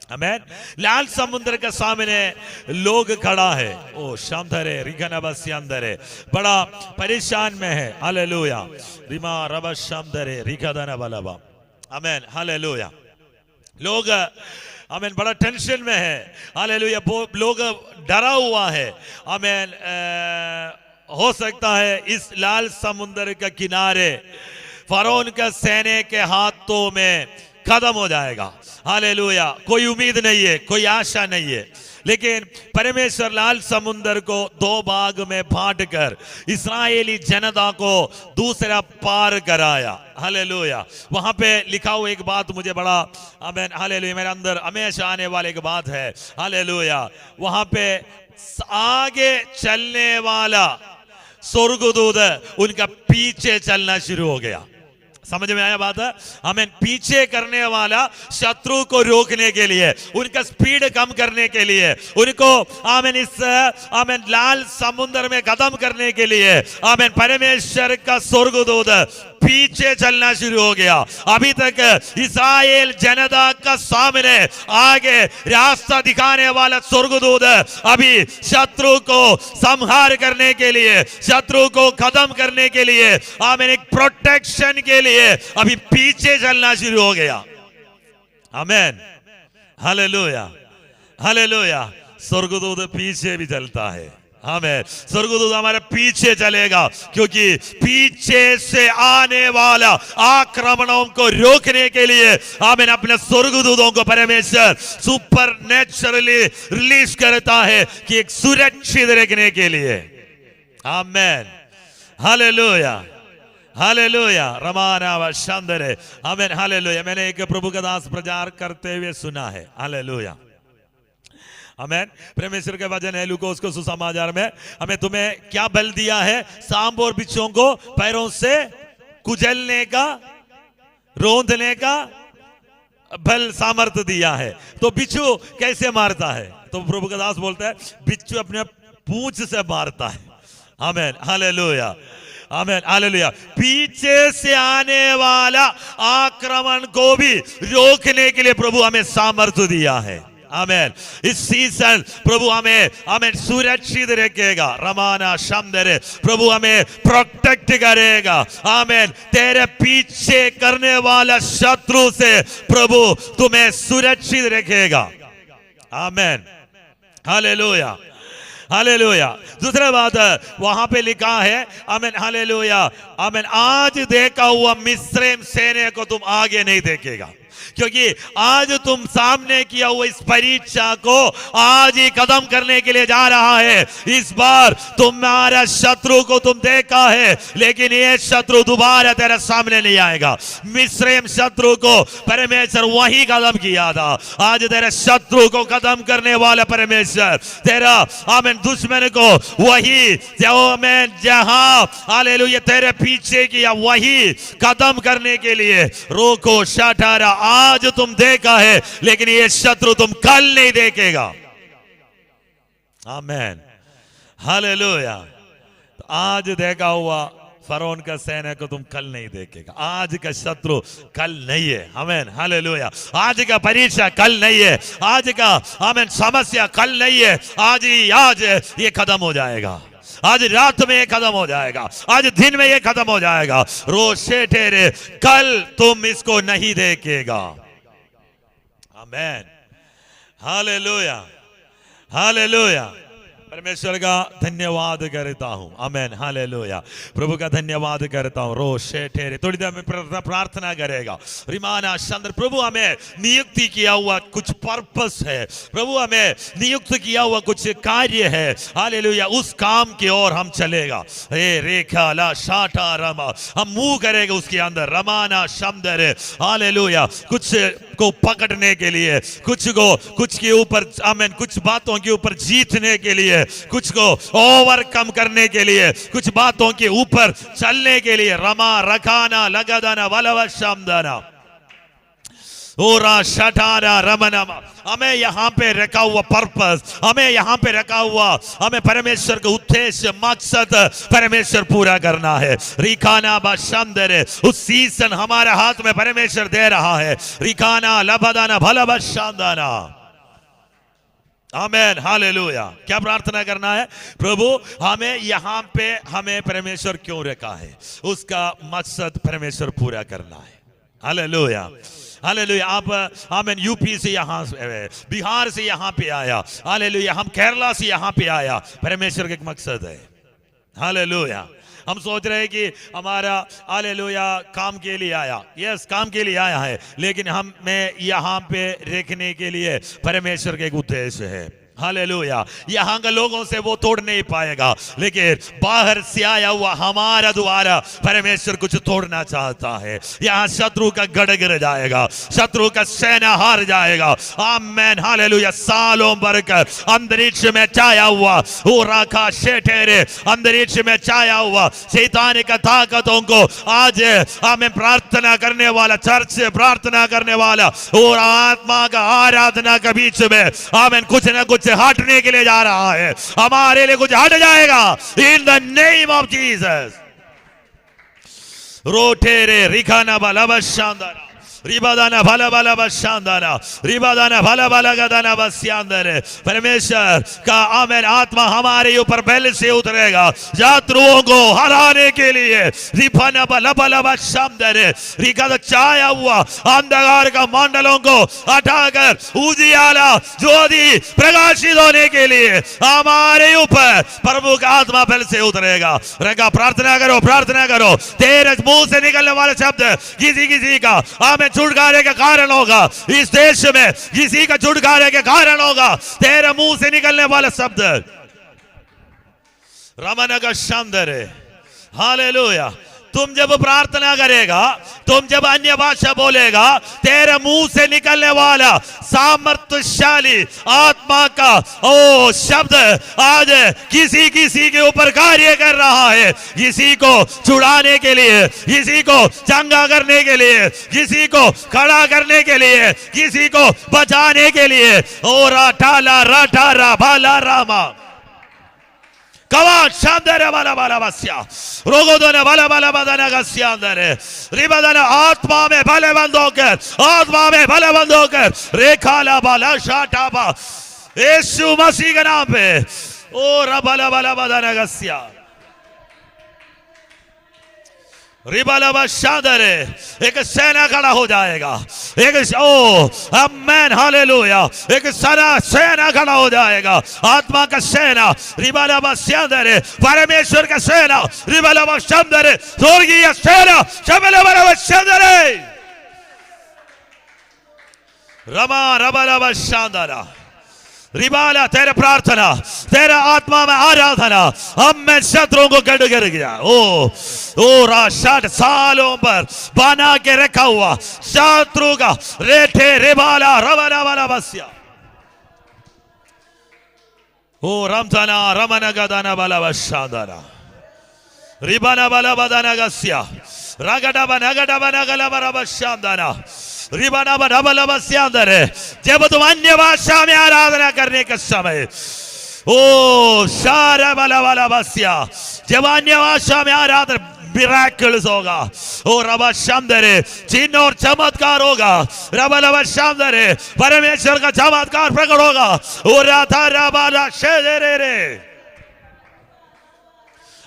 [SPEAKER 2] आमेन। लाल समुद्र के सामने लोग खड़ा है, ओ शामधरे रिगना बस्यांदरे, बड़ा परेशान में है। हालेलुया, रिमा रब शामधरे रिगदना बलबा। आमेन, हालेलुया। लोग, आमेन, बड़ा टेंशन में है। हालेलुया, लोग डरा हुआ है। आमेन, हो सकता है इस लाल समुद्र के किनारे फरौन के सेना के हाथों में खत्म हो जाएगा। हालेलुया, कोई उम्मीद नहीं है, कोई आशा नहीं है। लेकिन परमेश्वर लाल समुद्र को 2 भाग में बांटकर इस्राएली जनता को दूसरा पार कराया। हालेलुया। वहां पे लिखा हुआ एक बात मुझे बड़ा, आमेन, हालेलुया, मेरे अंदर हमेशा आने वाली एक बात है। हालेलुया, वहां पे आगे चलने वाला स्वर्गदूत उनका पीछे चलना शुरू हो गया। समझ में आया बात है? हमें पीछे करने वाला शत्रु को रोकने के लिए, उनका स्पीड कम करने के लिए, उनको आमेन इस आमेन लाल समुद्र में खत्म करने के लिए आमेन परमेश्वर का स्वर्गदूत पीछे चलना शुरू हो गया। अभी तक इस्राएल जनता का सामने आगे रास्ता दिखाने वाला स्वर्गदूत अभी शत्रु को संहार करने के लिए, शत्रु को खत्म करने के लिए, आमेन एक प्रोटेक्शन के लिए अभी पीछे चलना शुरू हो गया। आमेन, हालेलुया, हालेलुया। स्वर्गदूत पीछे भी चलता है। आमीन। स्वर्गदूत हमारे पीछे चलेगा, क्योंकि पीछे से आने वाला आक्रमणों को रोकने के लिए आमीन अपने स्वर्गदूतों को परमेश्वर सुपर नेचुरली रिलीज करता है कि एक सुरक्षित रखने के लिए। आमीन, हालेलुया, हालेलुया। रमाना व शांदरे, आमीन, हालेलुया। मैंने एक प्रभु का दास प्रचार करते हुए सुना है। हालेलुया, आमीन। परमेश्वर के वचन है लूकोस को सुसमाचार में, हमें तुम्हें क्या बल दिया है? सांप और बिच्छुओं को पैरों से कुचलने का, रोंदने का बल सामर्थ्य दिया है। तो बिच्छू कैसे मारता है? तो प्रभु का दास बोलता है बिच्छू अपने पूंछ से मारता है। आमीन, हालेलुया, आमीन, हालेलुया। पीछे से आने वाला आक्रमण को भी रोकने के लिए प्रभु हमें सामर्थ्य दिया है। आमीन। इस सीजन प्रभु हमें आमीन सुरक्षित रखेगा। रमाना शमदरे, प्रभु हमें प्रोटेक्ट करेगा। आमीन। तेरे पीछे करने वाला शत्रु से प्रभु तुम्हें सुरक्षित रखेगा। आमीन, हालेलुया, हालेलुया। दूसरा बात वहां पे लिखा है, आमीन, हालेलुया, आमीन, आज देखा हुआ मिस्रैम सेना को तुम आगे नहीं देखेगा, क्योंकि आज तुम सामने किया हुआ इस परीक्षा को आज ही खत्म करने के लिए जा रहा है। इस बार तुम्हारा शत्रु को तुम देखा है, लेकिन ये शत्रु दोबारा तेरे सामने नहीं आएगा। मिस्रैम शत्रु को परमेश्वर वही खत्म किया था। आज तेरे शत्रु को खत्म करने वाला परमेश्वर तेरा आमीन दुश्मन को वही जहां हालेलुया तेरे पीछे किया वही खत्म करने के लिए रोको शटारा। आज तुम देखा है, लेकिन ये शत्रु तुम कल नहीं देखेगा। आमीन, हालेलुया। तो आज देखा हुआ फरौन का सेना को तुम कल नहीं देखेगा। आज का शत्रु कल नहीं है। आमीन, हालेलुया। आज का परीक्षा कल नहीं है। आज का आमीन समस्या कल नहीं है। आज ये खत्म हो जाएगा। आज रात में ये खत्म हो जाएगा। आज दिन में ये खत्म हो जाएगा। रोशे ठहरे, कल तुम इसको नहीं देखेगा। आमीन, हालेलुया, हालेलुया। परमेश्वर का धन्यवाद करता हूं। आमीन, हालेलुया। प्रभु का धन्यवाद करता हूं। रोशे ठहरे, थोड़ी देर में प्रार्थना करेगा। रिमाना चंद्र, प्रभु हमें नियुक्ति किया हुआ कुछ पर्पस है। प्रभु हमें नियुक्त किया हुआ कुछ कार्य है। हालेलुया, उस काम की ओर हम चलेगा। रेखा ला शाटा रमा, हम मूव करेगा उसके अंदर। रमाना शंदर, हालेलुया। कुछ को पकड़ने के लिए, कुछ के ऊपर आमीन कुछ बातों के ऊपर जीतने के लिए, कुछ को ओवरकम करने के लिए, कुछ बातों के ऊपर चलने के लिए। रमा रखाना लगदाना वलव शमदाना ओरा शटाना रमनमा। हमें यहाँ पे रखा हुआ पर्पस, हमें यहाँ पे रखा हुआ हमें परमेश्वर का उद्देश्य मकसद परमेश्वर पूरा करना है। रिखाना बशंदरे, उस सीजन हमारे हाथ में परमेश्वर दे रहा है। रिखाना लबदाना भला बशांदाना। आमीन, हालेलुया। क्या प्रार्थना करना है? प्रभु हमें यहाँ पे हमें परमेश्वर क्यों रखा है, उसका मकसद परमेश्वर पूरा करना है। Hallelujah, hallelujah. आप आमीन यूपी से यहाँ, बिहार से यहाँ पे आया। हालेलुया, हम केरला से यहाँ पे आया। परमेश्वर का एक मकसद है। हालेलुया। हम सोच रहे हैं कि हमारा हालेलुया काम के लिए आया। यस, काम के लिए आया है, लेकिन हमें यहाँ पे रखने के लिए परमेश्वर का एक उद्देश्य है। हालेलुया। यहाँ के लोगों से वो तोड़ नहीं पाएगा, लेकिन बाहर से आया हुआ हमारा द्वारा परमेश्वर कुछ तोड़ना चाहता है। यहाँ शत्रु का गढ़ गिर जाएगा, शत्रु का सेना हार जाएगा। आमीन, हालेलुया। सालों भरकर अंतरिक्ष में छाया हुआ वो राखा शेठेरे, अंतरिक्ष में छाया हुआ शैतान का ताकतों को आज हमें प्रार्थना करने वाला, चर्च से प्रार्थना करने वाला और आत्मा का आराधना के बीच में आमीन कुछ ना कुछ हटने के लिए जा रहा है। हमारे लिए कुछ हट जाएगा in the name of Jesus. रोटेरे रिखाना बलबशांदारा रिबादाना भला भला बशांदाना रिबादाना भला भला गदाना बस्यांदर। परमेश्वर का आमेन आत्मा हमारे ऊपर पहले से उतरेगा शत्रुओं को हराने के लिए। रिफाना भला भला बशांदर रिका छाया हुआ अंधकार का मंडलों को हटाकर उजियाला ज्योति प्रकाशित होने के लिए हमारे ऊपर प्रभु का आत्मा पहले से उतरेगा। रंगा प्रार्थना करो, प्रार्थना करो। तेरे मुंह से निकलने वाले शब्द किसी किसी का हमें छुटकारे के कारण होगा। इस देश में किसी का छुटकारे के कारण होगा तेरे मुंह से निकलने वाले शब्द। रमन का शानदार है। हालेलुया। तुम जब प्रार्थना करेगा, तुम जब अन्य भाषा बोलेगा, तेरे मुंह से निकलने वाला सामर्थ्यशाली आत्मा का ओ शब्द आज किसी किसी के ऊपर कार्य कर रहा है। किसी को छुड़ाने के लिए, किसी को चंगा करने के लिए, किसी को खड़ा करने के लिए, किसी को बचाने के लिए। ओ राठाला राठारा भाला रामा कवा शांदर वाला वाला बस्या रोगोदने वाला वाला बदना का शांदर रिबदना आत्मा में भले बंद होकर, आत्मा में भले बंद होकर रेखाला बाला शाटाबा यीशु मसीह के नाम पे ओ रबाला वाला बदना का स्या रिबाला शादर एक सेना खड़ा हो जाएगा। एक ओ आमेन हालेलुया। एक सेना खड़ा हो जाएगा, आत्मा का सेना। रिबाला शादर परमेश्वर का सेना। रिबाला शादर स्वर्गीय सेना। शबला शादर रमा रबाला शादरा रिबाला। तेरे प्रार्थना, तेरा आत्मा में आराधना हमें शत्रुओं को गड़ गिर गया। ओ 60 सालों पर बना के रखा हुआ शत्रु का रेठे रिबाला रबना वाला बस्या ओ रमजाना रमना गदाना वाला बशादाना रिबाना वाला बदाना गस्या रगड़ा बना गला बरा बशादाना रिबाना बना वाला बस्या अंदर है। जब तुम अन्य भाषा में आराधना करने के समय ओ शारा वाला वाला बस्या, जब अन्य भाषा में आराधना मिराकल्स होगा। ओ रबा शामदरे चिन्ह और चमत्कार होगा। रबा रबा शामदरे परमेश्वर का चमत्कार प्रकट होगा। ओ राधा रबाला शेदरे रे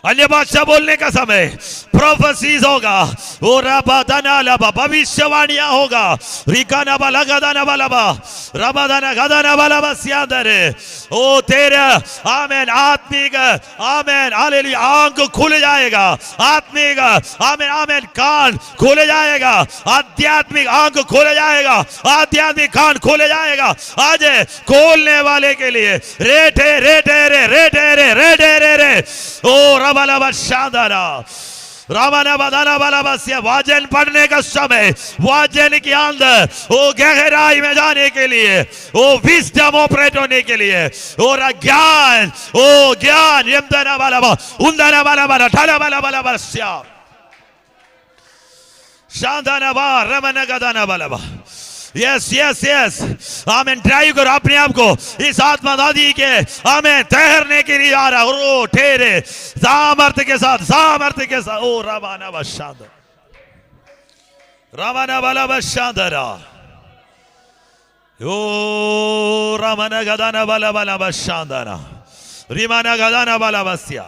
[SPEAKER 2] अन्य भाषा बोलने का समय प्रोफेसीज होगा। ओ रबादाना लबा भविष्यवाणियां होगा। रिकाना बाला गदाना बाला बा रबादाना गदाना बाला बस्यादरे ओ तेरे आमेन आत्मिक आमेन हालेलुया आंख खुल जाएगा। आत्मिक आमेन आमेन कान खुल जाएगा। आध्यात्मिक आंख खुल जाएगा। आध्यात्मिक कान खुल जाएगा। आज खोलने वाले के लिए रेठे रेठे रे रेठे रे रेठे रे रे ओ रबाला बशादारा रामाना बदाना वाला बस्या। वाजन पढ़ने का समय, वाजन के अंदर वो गहराई में जाने के लिए, वो विस्डम ऑपरेट होने के लिए, और ज्ञान ओ ज्ञान यमदना वाला बा उंदना वाला बा ठाला वाला वाला बस्या शांताना बा रमना गदाना वाला बा। Yes yes yes amen. Drive करो अपने आप को इस आत्मा दादी के आमेन तैरने के लिए आ रहा। ओ ठेरे सामर्थ्य के साथ, सामर्थ्य के साथ ओ रवाना बशाद रवाना वाला बशादरा ओ रवाना गदाना वाला वाला बशादरा रिमाना गदाना वाला बस्या।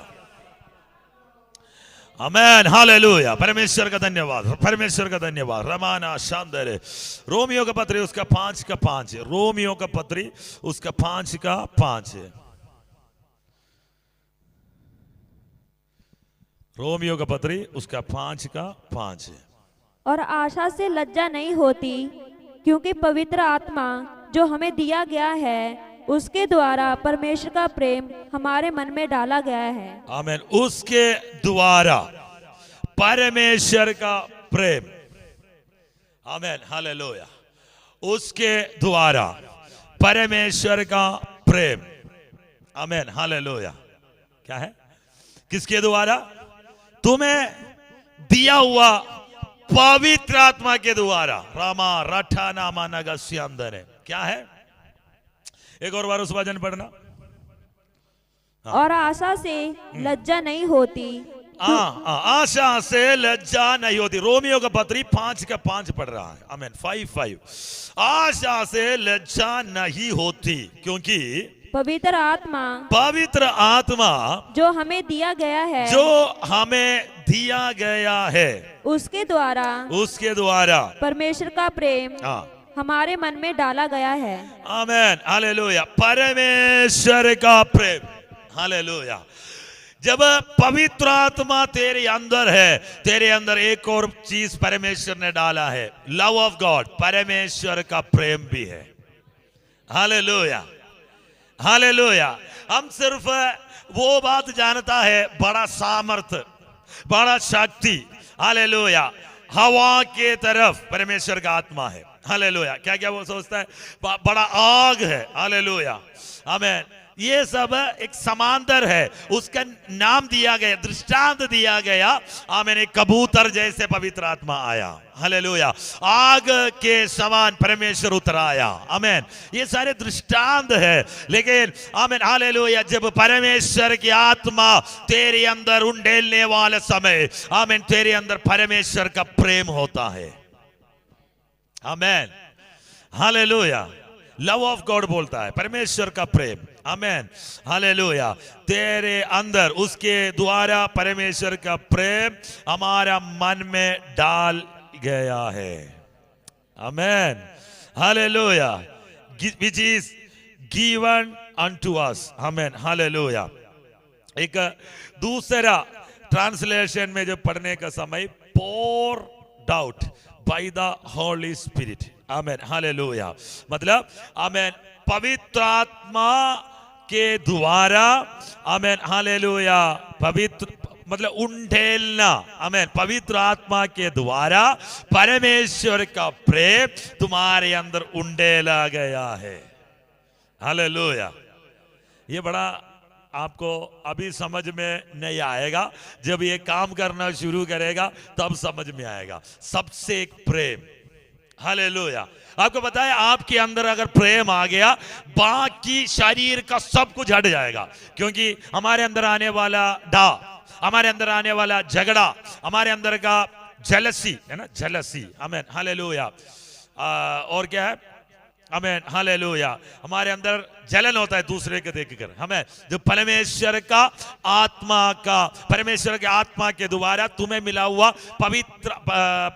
[SPEAKER 2] Amen hallelujah. परमेश्वर का धन्यवाद, परमेश्वर का धन्यवाद। रमाना शानदार। रोमियो का पत्री उसका 5 का 5 है। रोमियो का पत्री उसका 5 का 5 है। रोमियो का पत्री उसका 5 का 5 है।
[SPEAKER 3] और आशा से लज्जा नहीं होती, क्योंकि पवित्र आत्मा जो हमें दिया गया है उसके द्वारा परमेश्वर का प्रेम हमारे मन में डाला गया है।
[SPEAKER 2] आमीन। उसके द्वारा परमेश्वर का प्रेम। आमीन हालेलुया। उसके द्वारा परमेश्वर का प्रेम। आमीन हालेलुया। क्या है? किसके द्वारा? तुम्हें दिया हुआ पवित्र आत्मा के द्वारा। रामा रठा नामा नगस्यांदर है। क्या है? एक और बार उस वचन पढ़ना।
[SPEAKER 3] और आशा से लज्जा नहीं होती,
[SPEAKER 2] आशा से लज्जा नहीं होती। रोमियो का पत्री 5:5 पढ़ रहा है। आमीन। 5:5 आशा से लज्जा नहीं होती क्योंकि
[SPEAKER 3] पवित्र आत्मा
[SPEAKER 2] जो हमें दिया गया है
[SPEAKER 3] उसके द्वारा परमेश्वर का प्रेम हमारे मन में डाला गया है।
[SPEAKER 2] आमीन। हालेलुया। परमेश्वर का प्रेम। हालेलुया। जब पवित्र आत्मा तेरे अंदर है, तेरे अंदर एक और चीज परमेश्वर ने डाला है, लव ऑफ गॉड, परमेश्वर का प्रेम भी है। हालेलुया। हालेलुया। हम सिर्फ वो बात जानता है, बड़ा सामर्थ, बड़ा शक्ति। हालेलुया। हवा के तरफ परमेश्वर का आत्मा है। हालेलुया। क्या क्या वो सोचता है? बड़ा आग है। हालेलुया। आमीन। ये सब एक समांतर है, उसका नाम दिया गया, दृष्टांत दिया गया। आमीन। एक कबूतर जैसे पवित्र आत्मा आया। हालेलुया। आग के समान परमेश्वर उतर आया। आमीन। ये सारे दृष्टांत है, लेकिन आमीन हालेलुया, जब परमेश्वर की आत्मा तेरे अंदर उंडेलने वाले समय, आमीन, तेरे अंदर परमेश्वर का प्रेम होता है। आमीन। हालेलुया। लव ऑफ गॉड बोलता है, परमेश्वर का प्रेम। आमीन। हालेलुया। तेरे अंदर उसके द्वारा परमेश्वर का प्रेम हमारा मन में डाल गया है। आमीन। Hallelujah. which is given unto us. आमीन। हालेलुया। एक दूसरा ट्रांसलेशन में जो पढ़ने का समय, poured out by the Holy Spirit. आमीन। हालेलुया। मतलब आमीन, पवित्र आत्मा के द्वारा। आमीन। हालेलुया। पवित्र मतलब उंडेलना। आमीन। पवित्र आत्मा के द्वारा परमेश्वर का प्रेम तुम्हारे अंदर उंडेला गया है। हालेलुया। ये बड़ा आपको अभी समझ में नहीं आएगा, जब ये काम करना शुरू करेगा तब समझ में आएगा। सबसे एक प्रेम। हालेलुया। आपको पता है, आपके अंदर अगर प्रेम आ गया, बाकी शरीर का सब कुछ हट जाएगा। क्योंकि हमारे अंदर आने वाला हमारे अंदर आने वाला झगड़ा, हमारे अंदर का जेलसी है ना, जेलसी। आमीन। हालेलुया। और क्या है? आमीन। हालेलुया। हमारे अंदर जलन होता है दूसरे को देखकर। हमें जो परमेश्वर के आत्मा के द्वारा तुम्हें मिला हुआ पवित्र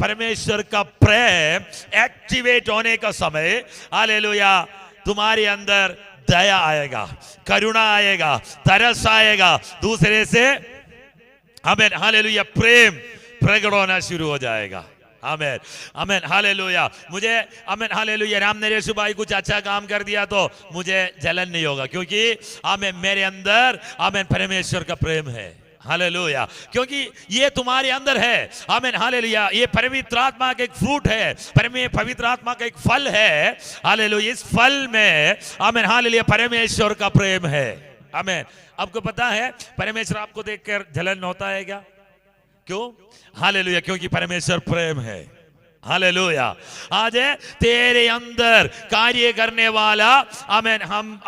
[SPEAKER 2] परमेश्वर का प्रेम एक्टिवेट होने का समय, हालेलुया, तुम्हारे अंदर दया आएगा, करुणा आएगा, तरस आएगा, दूसरे से आमीन हालेलुया प्रेम प्रकट होना शुरू हो जाएगा। आमीन आमीन हालेलुया। मुझे आमीन हालेलुया, राम नरेश भाई कुछ अच्छा काम कर दिया तो मुझे जलन नहीं होगा, क्योंकि आमीन मेरे अंदर आमीन परमेश्वर का प्रेम है। हालेलुया। क्योंकि ये तुम्हारे अंदर है। आमीन हालेलुया। ये पवित्र आत्मा का एक फ्रूट है, पवित्र आत्मा का एक फल है। हालेलुया। इस फल में आमीन हालेलुया परमेश्वर का प्रेम है। आमीन। आपको पता है परमेश्वर आपको देखकर जलन होता है क्या? क्यों? हालेलुया, क्योंकि परमेश्वर प्रेम है। हालेलुया। आज तेरे अंदर कार्य करने वाला आमीन हम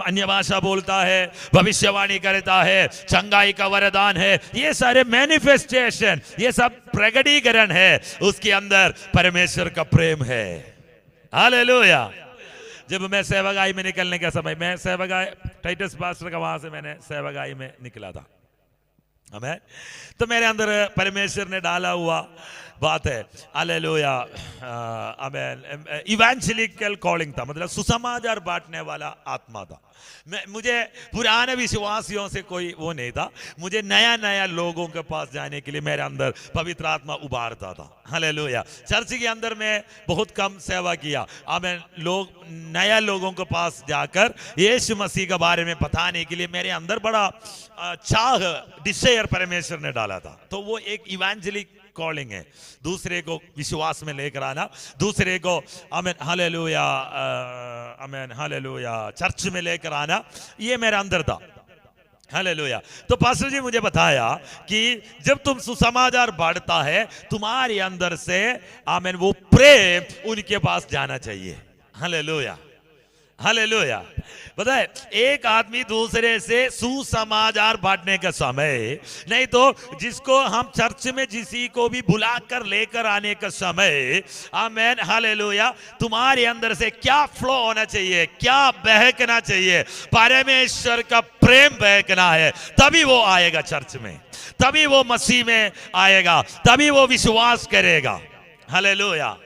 [SPEAKER 2] अन्य भाषा बोलता है, भविष्यवाणी करता है, चंगाई का वरदान है, ये सारे मैनिफेस्टेशन, ये सब प्रकटीकरण है, उसके अंदर परमेश्वर का प्रेम है। हालेलुया। जब मैं सेवगाई में निकलने का समय, मैं सेवगाई टाइटस पास्टर का वहां से मैंने सेवगाई में निकला था। आमीन। तो मेरे अंदर परमेश्वर ने डाला हुआ बात है। हालेलुया। आमीन। इवेंजेलिकल कॉलिंग था, मतलब सुसमाचार बांटने वाला आत्मा था। मुझे पुराने विश्वासियों से कोई वो नहीं था, मुझे नया नया लोगों के पास जाने के लिए मेरे अंदर पवित्र आत्मा उबारता था। हालेलुया। चर्च के अंदर मैं बहुत कम सेवा किया। आमीन। नया लोगों के पास जाकर यीशु मसीह के बारे में बताने के लिए मेरे अंदर बड़ा चाह, डिजायर परमेश्वर ने डाला था। तो वो एक इवेंजेलिक कॉलिंग है, दूसरे को विश्वास में लेकर आना, दूसरे को आमीन हालेलुया आमीन हालेलुया चर्च में लेकर आना, ये मेरे अंदर था। हालेलुया। तो पास्टर जी मुझे बताया कि जब तुम सुसमाचार बांटता है, तुम्हारे अंदर से आमीन वो प्रेम उनके पास जाना चाहिए। हालेलुया। हालेलुया। पता है, एक आदमी दूसरे से सुसमाचार बांटने का समय, नहीं तो जिसको हम चर्च में किसी को भी बुलाकर लेकर आने का समय, आमेन हालेलुया, तुम्हारे अंदर से क्या फ्लो होना चाहिए, क्या बहकना चाहिए, परमेश्वर का प्रेम बहकना है, तभी वो आएगा चर्च में, तभी वो मसीह में आएगा, तभी वो विश्वास करेगा। Hallelujah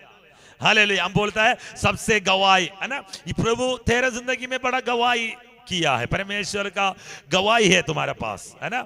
[SPEAKER 2] hallelujah. हम बोलता है सबसे गवाही है ना, ये प्रभु तेरे जिंदगी में बड़ा गवाही किया है, परमेश्वर का गवाही है तुम्हारे पास, है ना।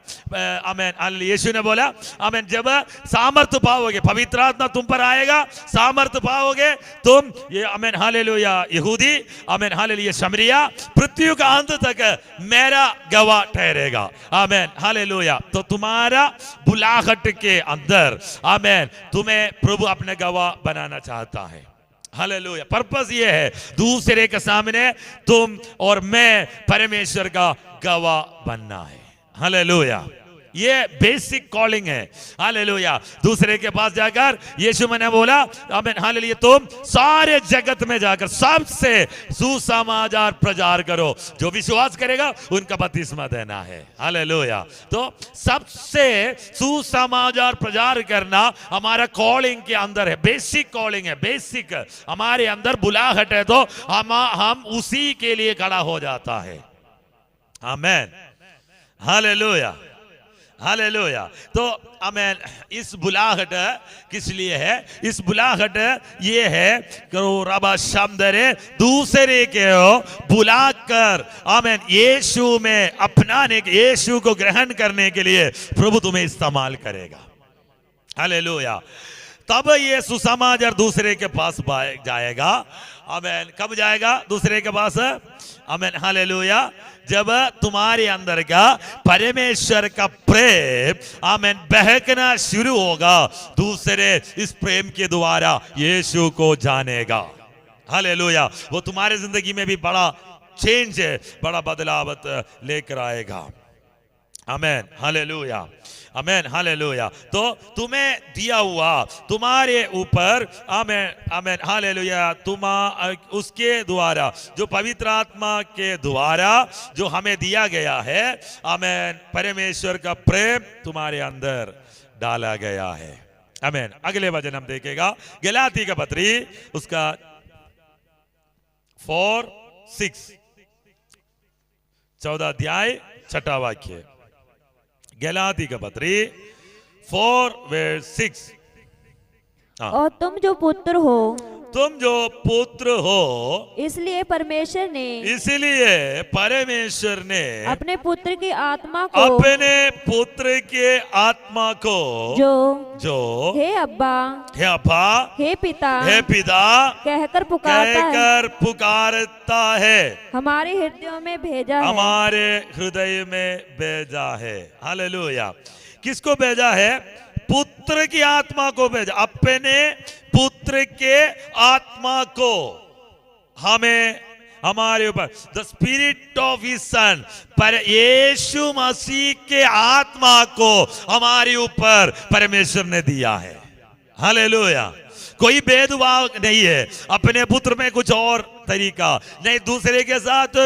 [SPEAKER 2] Amen hallelujah. यीशु ने बोला आमेन, जब सामर्थ पाओगे, पवित्र आत्मा तुम पर आएगा, सामर्थ पाओगे तुम, ये आमेन हालेलुया, यहूदी आमेन हालेलुया शमरिया पृथ्वी का अंत तक मेरा गवाह ठहरेगा। Amen hallelujah. तो तुम्हारा बुलाहट के अंदर आमेन तुम्हें प्रभु अपने गवाह बनाना चाहता है। हालेलुया। पर्पस ये है दूसरे के सामने तुम और मैं परमेश्वर का गवाह बनना है। हालेलुया। ये बेसिक कॉलिंग है। हालेलुया। दूसरे के पास जाकर यीशु ने बोला आमीन हालेलुया, तुम सारे जगत में जाकर सबसे सुसमाचार प्रचार करो, जो विश्वास करेगा उनका बपतिस्मा देना है। हालेलुया। तो सबसे सुसमाचार प्रचार करना हमारा कॉलिंग के अंदर है, बेसिक कॉलिंग है, बेसिक हमारे अंदर बुलाहट है, तो हम उसी के लिए खड़ा हो जाता है। आमीन हालेलुया हालेलुया। तो आमीन, इस बुलाहट किस लिए है? इस बुलाहट ये है करो रबा शब्दरे, दूसरे के बुलाकर आमीन यीशु में अपनाने, यीशु को ग्रहण करने के लिए प्रभु तुम्हें इस्तेमाल करेगा। हालेलुया। तब ये सुसमाचार दूसरे के पास जाएगा। आमीन। कब जाएगा दूसरे के पास? आमीन हालेलुया। जब तुम्हारे अंदर का परमेश्वर का प्रेम आमीन बहकना शुरू होगा, दूसरे इस प्रेम के द्वारा यीशु को जानेगा। हालेलुया। वो तुम्हारे जिंदगी में भी बड़ा चेंज है, बड़ा बदलाव लेकर आएगा। आमीन हालेलुया आमीन हालेलुया। तो तुम्हें दिया हुआ तुम्हारे ऊपर आमीन आमीन हालेलुया, उसके द्वारा, जो पवित्र आत्मा के द्वारा जो हमें दिया गया है, आमीन परमेश्वर का प्रेम तुम्हारे अंदर डाला गया है। आमीन। अगले वचन हम देखेगा गलाती का पत्री उसका 4:6, 14 अध्याय 6 वाक्य। गलाती का पत्री 4:6।
[SPEAKER 3] और तुम जो पुत्र हो,
[SPEAKER 2] तुम जो पुत्र हो,
[SPEAKER 3] इसलिए परमेश्वर ने अपने पुत्र की आत्मा को,
[SPEAKER 2] अपने पुत्र के आत्मा को जो
[SPEAKER 3] हे अब्बा हे पिता कहकर
[SPEAKER 2] पुकारता है,
[SPEAKER 3] हमारे हृदयों में भेजा है।
[SPEAKER 2] हमारे हृदय में भेजा है। हालेलुया। किसको भेजा है? पुत्र की आत्मा को भेजा, अपने पुत्र के आत्मा को हमें, हमारे ऊपर, the spirit of his son, पर यीशु मसीह के आत्मा को हमारे ऊपर परमेश्वर ने दिया है। हालेलुया। कोई भेदभाव नहीं है, अपने पुत्र में कुछ और तरीका नहीं, दूसरे के साथ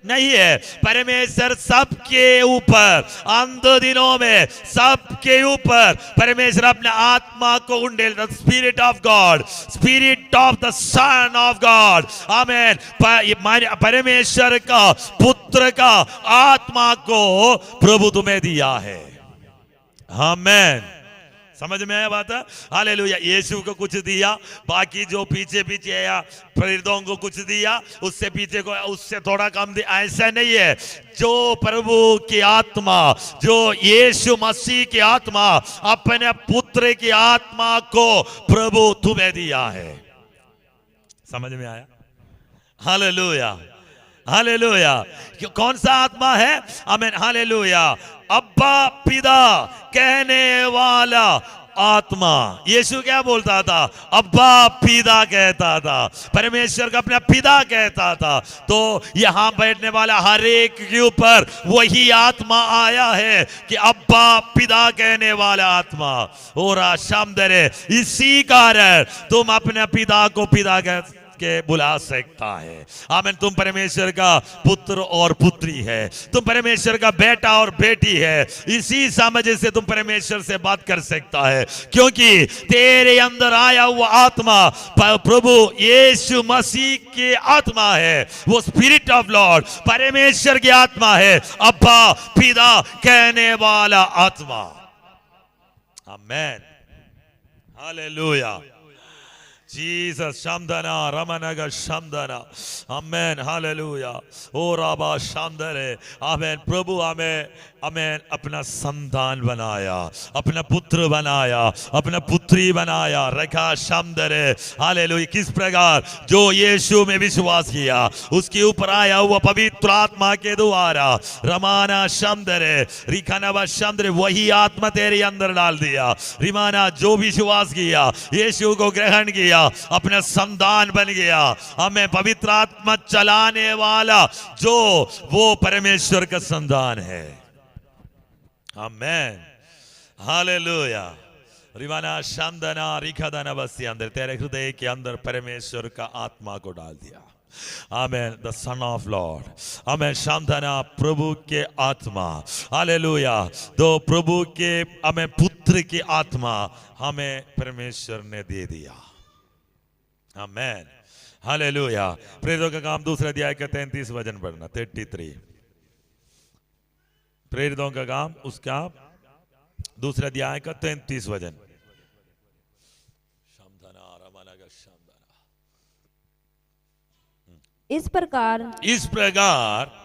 [SPEAKER 2] नहीं है। परमेश्वर सबके ऊपर, अंत दिनों में सबके ऊपर परमेश्वर अपने आत्मा को उंडेल, the spirit of God, spirit of the son of God. आमीन। परमेश्वर का पुत्र का आत्मा को प्रभु तुम्हें दिया है। आमीन। समझ में आया बात? हालेलुया। यीशु को कुछ दिया, बाकी जो पीछे पीछे आया प्रेरितों को कुछ दिया, उससे पीछे को उससे थोड़ा कम दिया, ऐसा नहीं है। जो प्रभु की आत्मा, जो यीशु मसीह की आत्मा, अपने पुत्र की आत्मा को प्रभु तुम्हें दिया है। समझ में आया? Hallelujah hallelujah. कौन सा आत्मा है? आमीन हालेलुया। अब्बा पिता कहने वाला आत्मा। यीशु क्या बोलता था? अब्बा पिता कहता था, परमेश्वर का अपना पिता कहता था। तो यहां बैठने वाला हर एक के ऊपर वही आत्मा आया है कि अब्बा पिता कहने वाला आत्मा। और शामदरे, इसी कारण तुम अपने पिता को पिता के बुला सकता है। आमीन। तुम परमेश्वर का पुत्र और पुत्री है, तुम परमेश्वर का बेटा और बेटी है। इसी समझ से तुम परमेश्वर से बात कर सकता है, क्योंकि तेरे अंदर आया हुआ आत्मा प्रभु यीशु मसीह की आत्मा है। वो स्पिरिट ऑफ लॉर्ड परमेश्वर की आत्मा है, अब्बा पिता कहने वाला आत्मा। आमेन। हालेलुया। जीसस शमदना रमनग शमदना। आमेन। हालेलुया। ओ राबा शामदरे। आमेन। प्रभु हमें अपना संतान बनाया, अपना पुत्र बनाया, अपना पुत्री बनाया, रखा शामदरे। हालेलुया। किस प्रकार? जो यीशु में विश्वास किया, उसके ऊपर आया हुआ पवित्र आत्मा के द्वारा। रमाना शामदरे रिखाना शामदरे, वही आत्मा तेरे अंदर डाल दिया। रिमाना, जो विश्वास किया, यीशु को ग्रहण किया, अपना संतान बन गया। हमें पवित्र आत्मा चलाने वाला जो वो परमेश्वर का संतान है। आमेन। हालेलुया। रिवाना शामदना रिखादाना बस्ती अंदर तेरे हृदय के अंदर परमेश्वर का आत्मा को डाल दिया। Amen. The son of lord. Amen. शामदना प्रभु के आत्मा। हालेलुया। तो प्रभु के हमें पुत्र की आत्मा हमें परमेश्वर ने दे दिया। आमेन। हालेलुया। प्रेरितों का काम दूसरा अध्याय का 33 वचन पढ़ना। 33 प्रेरितों का काम उसका दूसरा अध्याय का 33 वचन।
[SPEAKER 3] इस प्रकार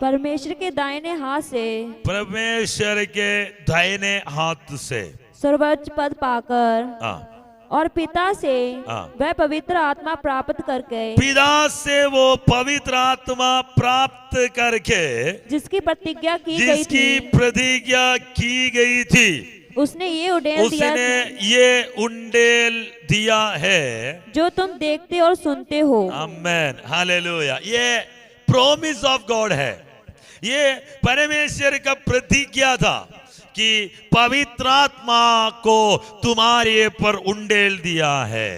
[SPEAKER 3] परमेश्वर के दाहिने हाथ से,
[SPEAKER 2] परमेश्वर के दाहिने हाथ से
[SPEAKER 3] सर्वोच्च पद पाकर और पिता से वह पवित्र आत्मा प्राप्त करके,
[SPEAKER 2] पिता से वो पवित्र आत्मा प्राप्त करके
[SPEAKER 3] जिसकी प्रतिज्ञा
[SPEAKER 2] की गई थी,
[SPEAKER 3] उसने ये उंडेल
[SPEAKER 2] दिया है
[SPEAKER 3] जो तुम देखते और सुनते हो।
[SPEAKER 2] आमेन। हालेलुया। ये प्रॉमिस ऑफ गॉड है, ये परमेश्वर का प्रतिज्ञा था कि पवित्र आत्मा को तुम्हारे पर उंडेल दिया है।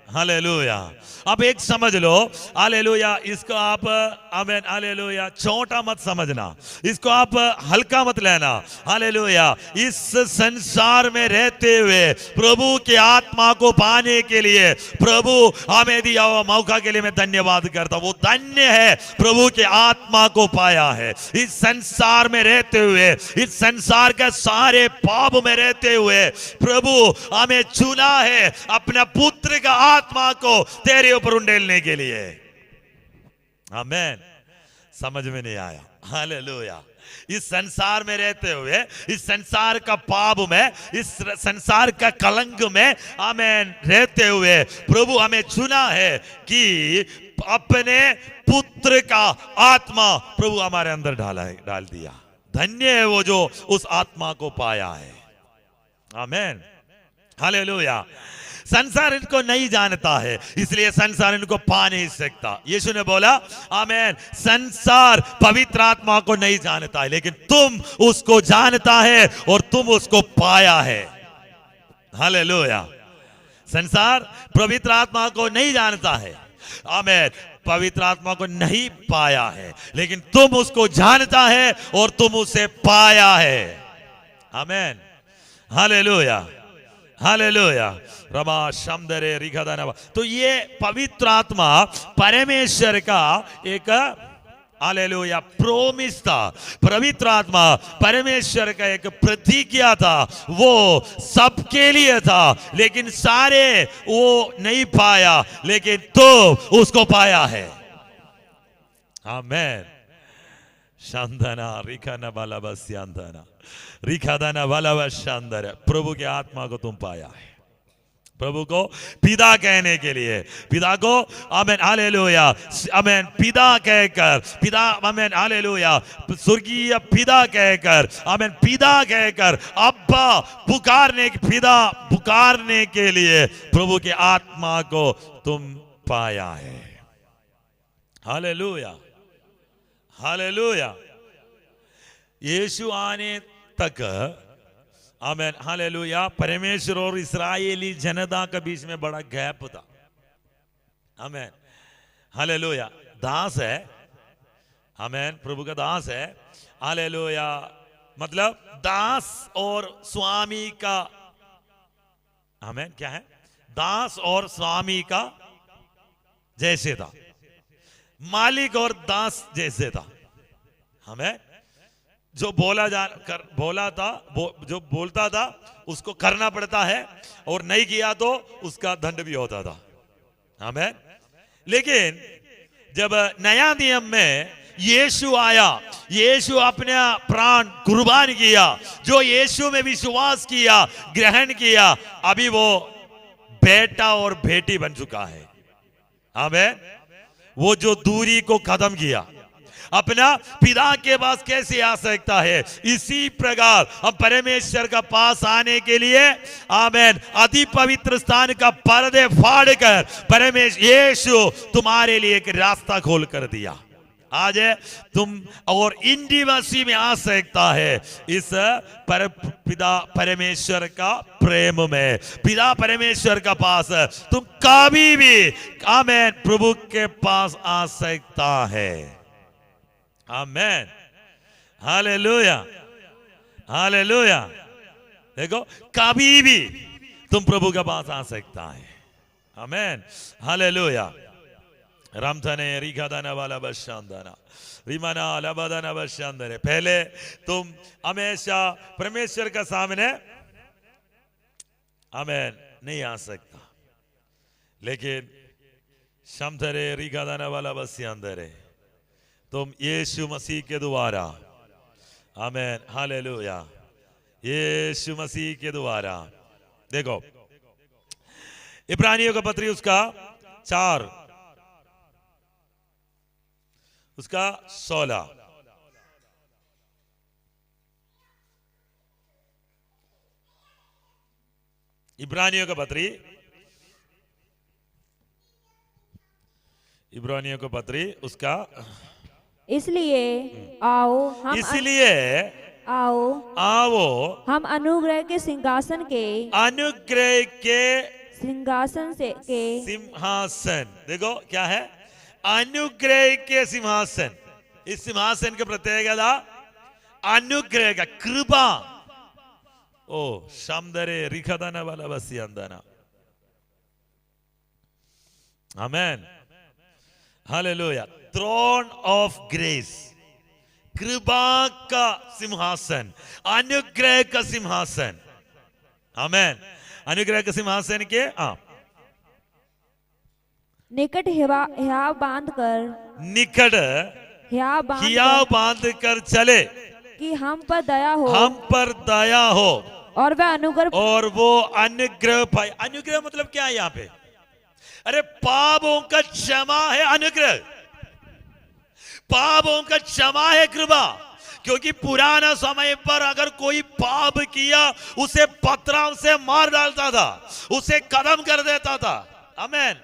[SPEAKER 2] हालेलुया। अब एक समझ लो, हालेलुया, इसको आप आमेन हालेलुया छोटा मत समझना, इसको आप हल्का मत लेना। हालेलुया। इस संसार में रहते हुए प्रभु के आत्मा को पाने के लिए प्रभु हमें दिया हुआ मौका के लिए मैं धन्यवाद करता हूं। वो धन्य है प्रभु के आत्मा को पाया है। इस संसार में रहते हुए, इस संसार के सारे पाप में रहते हुए प्रभु हमें चुना है अपना पुत्र का आत्मा को तेरे ऊपर उंडेलने के लिए। आमेन। समझ में नहीं आया? हालेलुया। इस संसार में रहते हुए, इस संसार का पाप में, इस संसार का कलंक में आमेन रहते हुए प्रभु हमें चुना है कि अपने पुत्र का आत्मा प्रभु हमारे अंदर डाल दिया। धन्य है वो जो उस आत्मा को पाया है। आमेन। हालेलुया। संसार इनको नहीं जानता है, इसलिए संसार इनको पा नहीं सकता। यीशु ने बोला आमेन, संसार पवित्र आत्मा को नहीं जानता है, लेकिन तुम उसको जानता है और तुम उसको पाया है। हालेलुया। संसार पवित्र आत्मा को नहीं जानता है, आमेन, पवित्र आत्मा को नहीं पाया है, लेकिन तुम उसको जानता है और तुम उसे पाया है। आमेन। हालेलुया। हालेलुया। रमा शमदरे रिखादाना। तो ये पवित्र आत्मा परमेश्वर का एक हालेलुया प्रोमिस था। पवित्र आत्मा परमेश्वर का एक प्रतिज्ञा था, वो सबके लिए था, लेकिन सारे वो नहीं पाया, लेकिन तो उसको पाया है। आमेन। शांदना रिखाना वाला बस्यांदना रिखादाना वाला बस्यांदर। प्रभु के आत्मा को तुम पाया है। प्रभु को पिता कहने के लिए, पिता को आमेन हालेलुया आमेन पिता कहकर, पिता आमेन हालेलुया स्वर्गीय पिता कहकर, आमेन पिता कहकर अब्बा पुकारने, पिता पुकारने के लिए प्रभु के आत्मा को तुम पाया है। हालेलुया। हालेलुया। यीशु आने तक आमेन हालेलुया परमेश्वर और इस्राएली जनता के बीच में बड़ा गैप था। आमेन। हालेलुया, दास है, आमेन, प्रभु का दास है, हालेलुया, मतलब दास और स्वामी का, आमेन, क्या है, दास और स्वामी का जैसे था, मालिक और दास जैसे था, हमें जो बोला था, जो बोलता था उसको करना पड़ता है, और नहीं किया तो उसका दंड भी होता था, हमें। लेकिन जब नया नियम में यीशु आया, यीशु अपने प्राण कुर्बान किया, जो यीशु में विश्वास किया, ग्रहण किया, अभी वो बेटा और बेटी बन चुका है, आमेन। वो जो दूरी को खत्म किया, अपना पिता के पास कैसे आ सकता है, इसी प्रकार हम परमेश्वर का पास आने के लिए, आमेन, अति पवित्र स्थान का पर्दे फाड़कर परमेश्वर यीशु तुम्हारे लिए एक रास्ता खोल कर दिया। आज तुम और इंटीमेसी में आ सकता है इस पिता परमेश्वर का प्रेम में, पिता परमेश्वर का पास तुम कभी भी, आमेन, प्रभु के पास आ सकता है, आमेन, हालेलुया, हालेलुया। देखो, कभी भी तुम प्रभु के पास आ सकता है, आमेन, हालेलुया। रामथने रिखादाना वाला बशांदाना रिमाना लबादाना बशांदरे, पहले तुम हमेशा परमेश्वर का सामने, आमेन, नहीं आ सकता, लेकिन शमथरे रिखादाना वाला बस्यांदरे तुम यीशु मसीह के द्वारा, आमेन, हालेलुया, यीशु मसीह के द्वारा। देखो, इब्रानियों का पत्री उसका 4 उसका 16, इब्रानियों का पत्री, इब्रानियों का पत्री उसका,
[SPEAKER 3] इसलिए आओ हम,
[SPEAKER 2] इसलिए आओ
[SPEAKER 3] हम अनुग्रह के सिंहासन के,
[SPEAKER 2] अनुग्रह के
[SPEAKER 3] सिंहासन से के
[SPEAKER 2] सिंहासन, देखो क्या है, अनुग्रह के सिंहासन, इस सिंहासन के प्रत्येकता अनुग्रह का, कृपा, ओ शामदरे रिखादाना वाला बसियांदाना, आमेन, हालेलुया, थ्रोन ऑफ ग्रेस, कृपा का सिंहासन, अनुग्रह का सिंहासन, आमेन, अनुग्रह के सिंहासन के
[SPEAKER 3] निकट हिया बांध कर,
[SPEAKER 2] निकट हिया बांध कर चले
[SPEAKER 3] कि हम पर दया हो,
[SPEAKER 2] हम पर दया हो,
[SPEAKER 3] और वह अनुग्रह,
[SPEAKER 2] और वो अनुग्रह पाए। अनुग्रह मतलब क्या है यहाँ पे, अरे पापों का क्षमा है अनुग्रह, पापों का क्षमा है कृपा, क्योंकि पुराना समय पर अगर कोई पाप किया उसे पत्थरों से मार डालता था, उसे खत्म कर देता था, आमेन,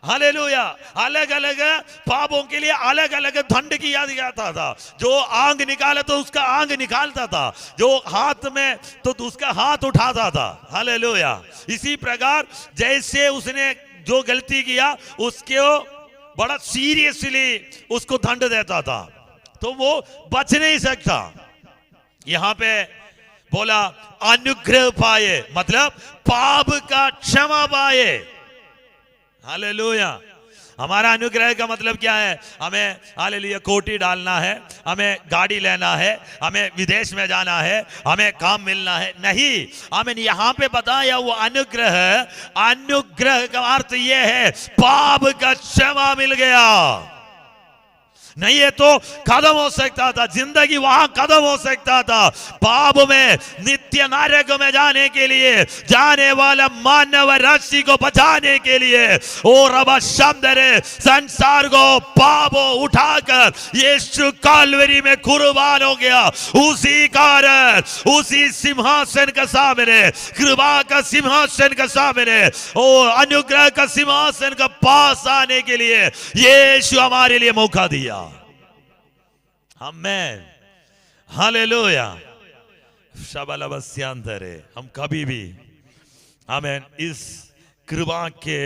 [SPEAKER 2] हालेलुया। अलग अलग पापों के लिए अलग अलग दंड किया जाता था, जो आंग निकाले तो उसका आंग निकालता था, जो हाथ में तो उसका हाथ उठाता था, हालेलुया। इसी प्रकार जैसे उसने जो गलती किया उसके बड़ा सीरियसली उसको दंड देता था, तो वो बच नहीं सकता। यहां पे बोला अनुग्रह पाए, मतलब पाप का क्षमा पाए, हालेलुया। हमारा अनुग्रह का मतलब क्या है, हमें हालेलुया कोटी डालना है, हमें गाड़ी लेना है, हमें विदेश में जाना है, हमें काम मिलना है, नहीं, हमें यहाँ पे बताया वो अनुग्रह, अनुग्रह का अर्थ ये है पाप का क्षमा मिल गया। नहीं है तो खत्म हो सकता था, जिंदगी वहां खत्म हो सकता था। पाप में नित्य नरक में जाने के लिए जाने वाला मानव राशि को बचाने के लिए और अब शब्दरे संसार को पाप उठाकर यीशु कालवरी में कुर्बान हो गया। उसी कारण उसी सिंहासन के सामने, कृपा का सिंहासन के सामने और अनुग्रह का सिंहासन का पास आने के लिए यीशु हमारे लिए मौका दिया। आमेन, हालेलुया। शबलबस्यांतरे हम कभी भी आमेन इस कृपा के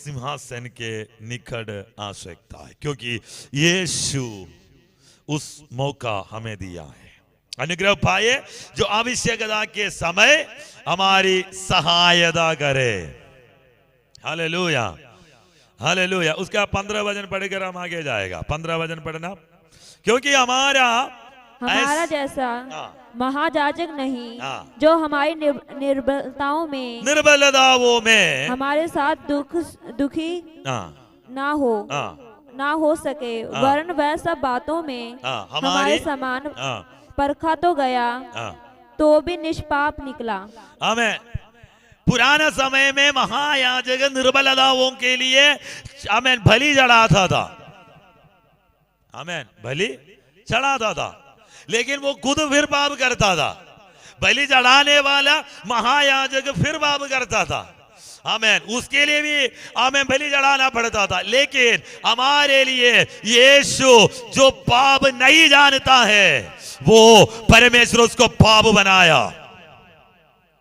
[SPEAKER 2] सिंहासन के निकट आ सकता है, क्योंकि यीशु उस मौका हमें दिया है। अनुग्रह पाए जो आवश्यकता के समय हमारी सहायता करे। Hallelujah, hallelujah. उसका 15 वचन पढ़कर हम आगे जाएगा। 15 वचन पढ़ना। क्योंकि हमारा
[SPEAKER 3] जैसा महायाजक नहीं
[SPEAKER 2] हाँ।
[SPEAKER 3] जो हमारी निर्बलताओं में हमारे साथ दुखी ना हो सके, वरन वह सब बातों में हमारे समान परखा तो गया, तो भी निष्पाप निकला।
[SPEAKER 2] आमेन। पुराना समय में महायाजक निर्बलताओं के लिए आमेन बलि चढ़ाता था। आमेन, बलि चढ़ाता था, लेकिन वो खुद फिर पाप करता था। बलि चढ़ाने वाला महायाजक फिर पाप करता था। आमेन, उसके लिए भी आमेन बलि चढ़ाना पड़ता था। लेकिन हमारे लिए यीशु जो पाप नहीं जानता है, वो परमेश्वर उसको पाप बनाया।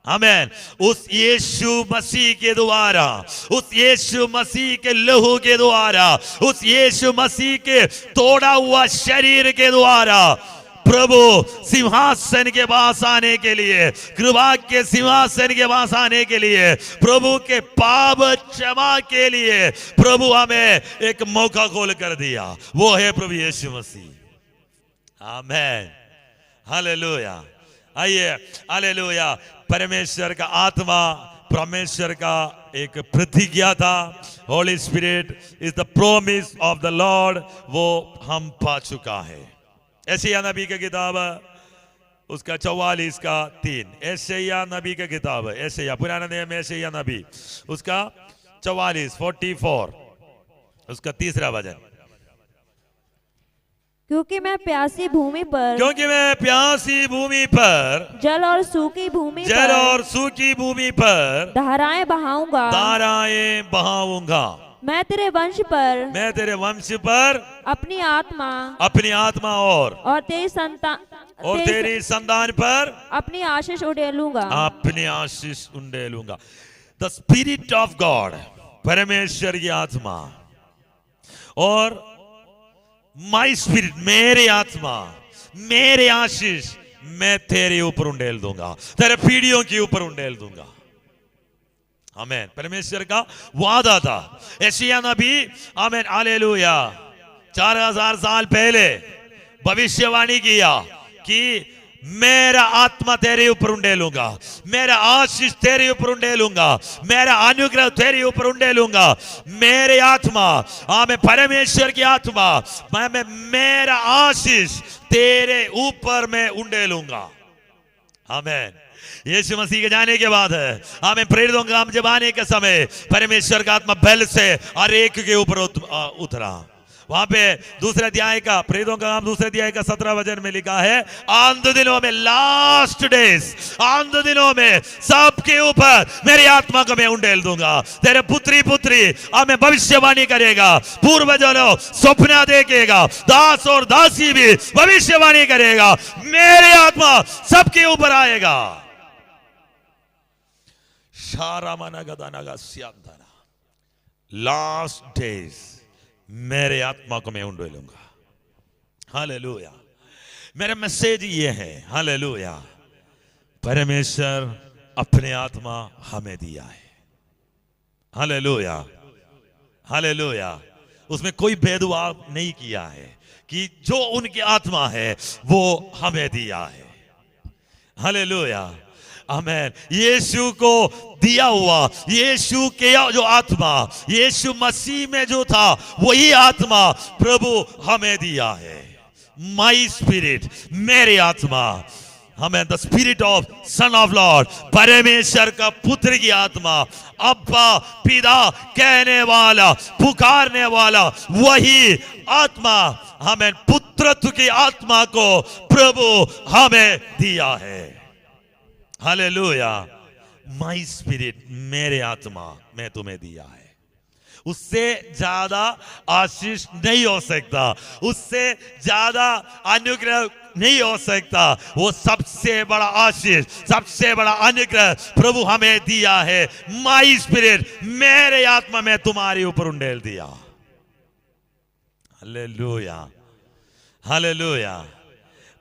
[SPEAKER 2] आमेन। उस यीशु मसीह के द्वारा, उस यीशु मसीह के लहू के द्वारा, उस यीशु मसीह के तोड़ा हुआ शरीर के द्वारा प्रभु सिंहासन के पास आने के लिए, कृपा के सिंहासन के पास आने के लिए, प्रभु के पाप क्षमा के लिए प्रभु हमें एक मौका खोल कर दिया। वो है प्रभु यीशु मसीह। आमेन, हालेलुया। आइए, हालेलुया। परमेश्वर का आत्मा, परमेश्वर का एक प्रतिज्ञा था। Holi spirit is the promise of the Lord, वो हम पा चुका है। यशायाह नबी की किताब उसका 44 का 3, यशायाह नबी की किताब, यशायाह पुराने नियम में यशायाह नबी उसका 44 उसका 3रा वचन।
[SPEAKER 3] क्योंकि मैं प्यासी भूमि पर जल और सूखी भूमि पर धाराएं बहाऊंगा। मैं तेरे वंश पर अपनी आत्मा और तेरी संतान पर अपनी आशीष
[SPEAKER 2] उंडेलूंगा। द स्पिरिट ऑफ गॉड, परमेश्वर की आत्मा, और माई स्पिरिट, मेरी आत्मा, मेरे आशीष मैं तेरे ऊपर उंडेल दूंगा, तेरे पीढ़ियों के ऊपर उंडेल दूंगा। आमेन। परमेश्वर का वादा था। यशायाह नबी, आमेन, हालेलुया, 4000 साल पहले भविष्यवाणी किया कि मेरा आत्मा तेरे ऊपर उंडेलूंगा, मेरा आशीष तेरे ऊपर उंडेलूंगा, मेरा अनुग्रह तेरे ऊपर उंडेलूंगा। मेरे आत्मा, आमेन, परमेश्वर की आत्मा, मैं मेरा आशीष तेरे ऊपर मैं उंडेलूंगा। आमेन। यीशु मसीह के जाने के बाद हमें प्रेरितों का काम जब आने के समय परमेश्वर का आत्मा बल से हर एक के ऊपर उतरा। वहां पे दूसरे अध्याय का, प्रेरितों का काम दूसरे अध्याय का 17 वचन में लिखा है, अंत दिनों में, लास्ट डेज, अंत दिनों में सबके ऊपर मेरी आत्मा को मैं उंडेल दूंगा। तेरे पुत्री हमें भविष्यवाणी करेगा, पूर्वजों स्वप्न देखेगा, दास और दासी भी भविष्यवाणी करेगा। मेरी आत्मा सबके ऊपर आएगा। लास्ट डेज मेरे आत्मा को मैं उंडेलूंगा। हालेलुया। मेरा मैसेज ये है, हालेलुया, परमेश्वर अपने आत्मा हमें दिया है। Hallelujah, hallelujah. उसमें कोई भेदभाव नहीं किया है कि जो उनकी आत्मा है वो हमें दिया है। हालेलुया, आमेन। यीशु को दिया हुआ, यीशु के जो आत्मा, यीशु मसीह में जो था, वही आत्मा प्रभु हमें दिया है। माई स्पिरिट, मेरी आत्मा, हमें the spirit of sun of Lord, परमेश्वर का पुत्र की आत्मा, अब्बा पिता कहने वाला, पुकारने वाला, वही आत्मा, हमें पुत्रत्व की आत्मा को प्रभु हमें दिया है। हालेलुया। माई स्पिरिट, मेरे आत्मा मैं तुम्हें दिया है। उससे ज्यादा आशीष नहीं हो सकता, उससे ज्यादा अनुग्रह नहीं हो सकता। वो सबसे बड़ा आशीष, सबसे बड़ा अनुग्रह प्रभु हमें दिया है। माई स्पिरिट, मेरे आत्मा में तुम्हारे ऊपर उंडेल दिया। Hallelujah, hallelujah.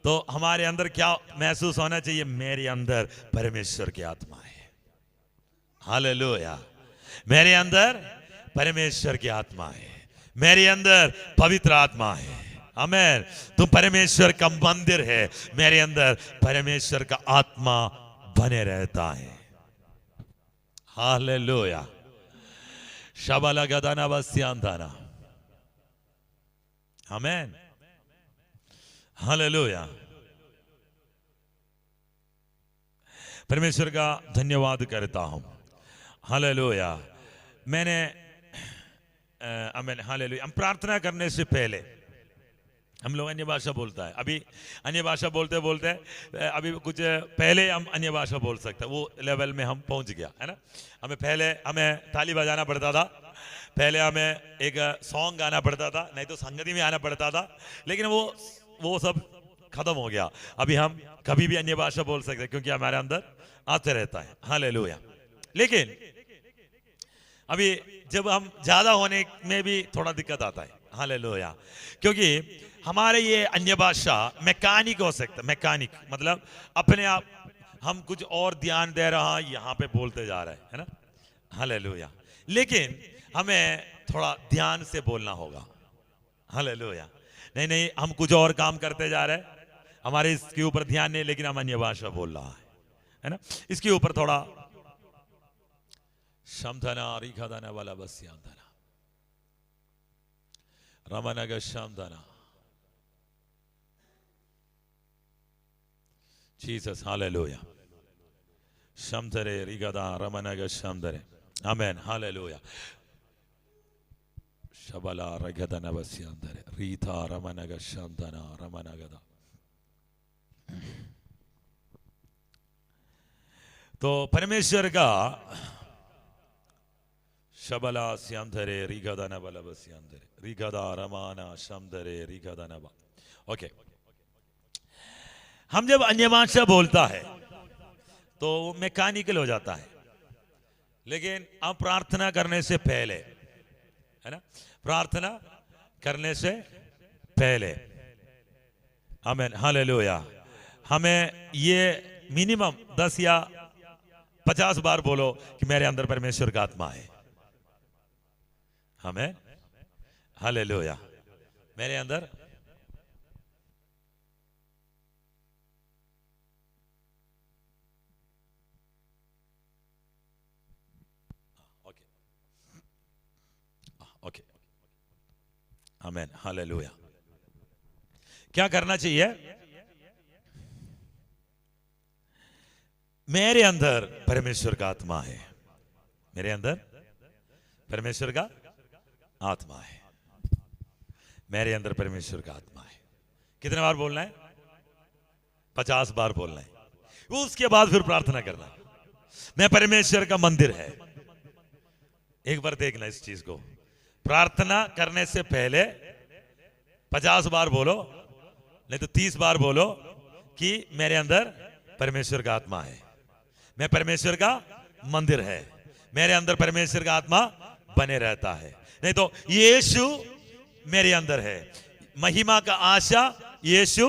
[SPEAKER 2] तो हमारे अंदर क्या महसूस होना चाहिए? मेरे अंदर परमेश्वर की आत्मा है। हालेलुया, मेरे अंदर परमेश्वर की आत्मा है, मेरे अंदर पवित्र आत्मा है। आमेन। तुम परमेश्वर का मंदिर है, मेरे अंदर परमेश्वर का आत्मा बने रहता है। हालेलुया। शबला गदाना वस्यांधाना। आमेन। हालेलुया। परमेश्वर का धन्यवाद करता हूं। हालेलुया। मैंने आमेन, हालेलुया। हम प्रार्थना करने से पहले हम लोग अन्य भाषा बोलता है। अभी अन्य भाषा बोलते बोलते अभी कुछ पहले हम अन्य भाषा बोल सकते हैं, वो लेवल में हम पहुंच गया है ना। हमें ताली बजाना पड़ता था, पहले हमें एक सॉन्ग गाना पड़ता था, नहीं तो संगति में आना पड़ता था, लेकिन वो सब खत्म हो गया। अभी हम कभी भी अन्य भाषा बोल सकते हैं क्योंकि हमारे अंदर आते रहता है। हालेलुया। लेकिन अभी जब हम ज्यादा होने में भी थोड़ा दिक्कत आता है। हालेलुया। क्योंकि हमारे ये अन्य भाषा मैकेनिक हो सकता है। मैकेनिक मतलब अपने आप हम कुछ और ध्यान दे रहा यहाँ पे बोलते जा रहे है ना। हालेलुया। लेकिन हमें थोड़ा ध्यान से बोलना होगा। हालेलुया। नहीं हम कुछ और काम करते जा रहे हैं, हमारे इसके ऊपर ध्यान नहीं, लेकिन हम अन्य भाषा बोल रहा है ना। इसके ऊपर थोड़ा शमधना रिखादाना वाला बस्यांधना रमनग शमधना जीसस। हालेलुया। शमधरे रिगदा रमनग शमधरे। आमेन। हालेलुया। शबला रगदना बस्यांधरे रीता रमनग शमधना रमनगदा। तो परमेश्वर का शबला श्यांधरे रिगदना बल बस्यांधरे रिगदा रमाना शमधरे रिगदना बा। ओके, हम जब अन्य भाषा बोलता है तो वो मैकेनिकल हो जाता है, लेकिन अब प्रार्थना करने से पहले है ना, प्रार्थना करने से पहले आमेन, हालेलुया, हमें ये मिनिमम 10 या 50 बार बोलो कि मेरे अंदर परमेश्वर का आत्मा है। हमें हालेलुया, मेरे अंदर ओके आमेन, हालेलुया। क्या करना चाहिए? मेरे अंदर परमेश्वर का आत्मा है, मेरे अंदर परमेश्वर का आत्मा है, मेरे अंदर परमेश्वर का आत्मा है। कितने बार बोलना है? 50 बार बोलना है। उसके बाद फिर प्रार्थना करना, मैं परमेश्वर का मंदिर है। एक बार देखना इस चीज को, प्रार्थना करने से पहले 50 बार बोलो, नहीं तो 30 बार बोलो कि मेरे अंदर परमेश्वर का आत्मा है, मैं परमेश्वर का मंदिर है, मेरे अंदर परमेश्वर का आत्मा बने रहता है। नहीं तो यीशु मेरे अंदर है, महिमा का आशा यीशु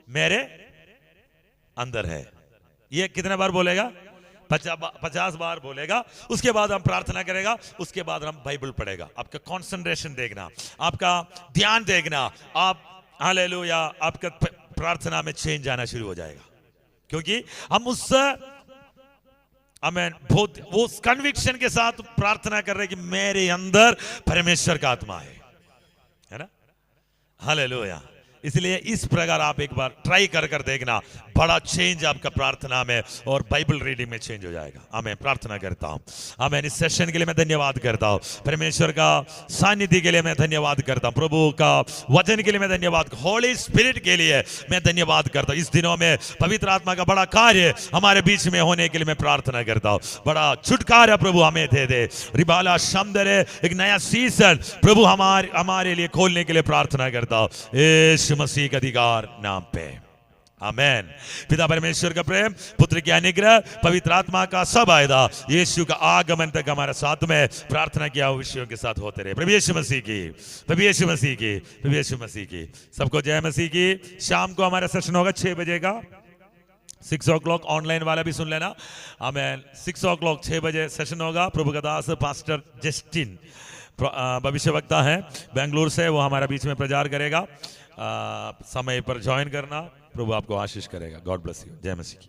[SPEAKER 2] मेरे अंदर है। ये कितने बार बोलेगा? 50 बार बोलेगा। उसके बाद हम प्रार्थना करेगा, उसके बाद हम बाइबल पढ़ेगा। आपका कंसंट्रेशन देखना, आपका ध्यान देखना, आप हालेलुया, आपका प्रार्थना में चेंज आना शुरू हो जाएगा। क्योंकि हम उस आमेन बहुत वो कन्विक्शन के साथ प्रार्थना कर रहे कि मेरे अंदर परमेश्वर का आत्मा है ना। हालेलुया। इसलिए इस प्रकार आप एक बार ट्राई कर देखना, बड़ा चेंज आपका प्रार्थना में और बाइबल रीडिंग में चेंज हो जाएगा। आमेन। प्रार्थना करता हूं, आमेन। इस सेशन के लिए मैं धन्यवाद करता हूं, परमेश्वर का सानिध्य के लिए मैं धन्यवाद करता हूं, प्रभु का वचन के लिए मैं धन्यवाद, होली स्पिरिट के लिए मैं धन्यवाद करता हूं। इस दिनों में पवित्र आत्मा का बड़ा कार्य हमारे बीच में होने के लिए मैं प्रार्थना करता हूं। बड़ा छुटकारा प्रभु हमें दे दे। रिबाला शमदरे, एक नया सीजन प्रभु हमारे लिए खोलने के लिए प्रार्थना करता हूं, यीशु मसीह के अधिकार नाम पे। आमेन। पिता परमेश्वर का प्रेम, पुत्र की अनुग्रह, पवित्र आत्मा का सब आयदा यीशु का आगमन तक हमारे साथ में प्रार्थना किया हुए विषयों के साथ होते रहे। प्रभु यीशु मसीह की, प्रभु यीशु मसीह की, प्रभु यीशु मसीह की। सबको जय मसीह की। शाम को हमारा सेशन होगा 6 बजे का, 6 o'clock। ऑनलाइन वाला भी सुन लेना। आमेन। 6 o'clock 6 बजे सेशन होगा। प्रभु का दास पास्टर जस्टिन भविष्य वक्ता है बेंगलुरु से, वो हमारा बीच में प्रचार करेगा। समय पर ज्वाइन करना। प्रभु आपको आशीष करेगा। God bless you. जय मसीह की।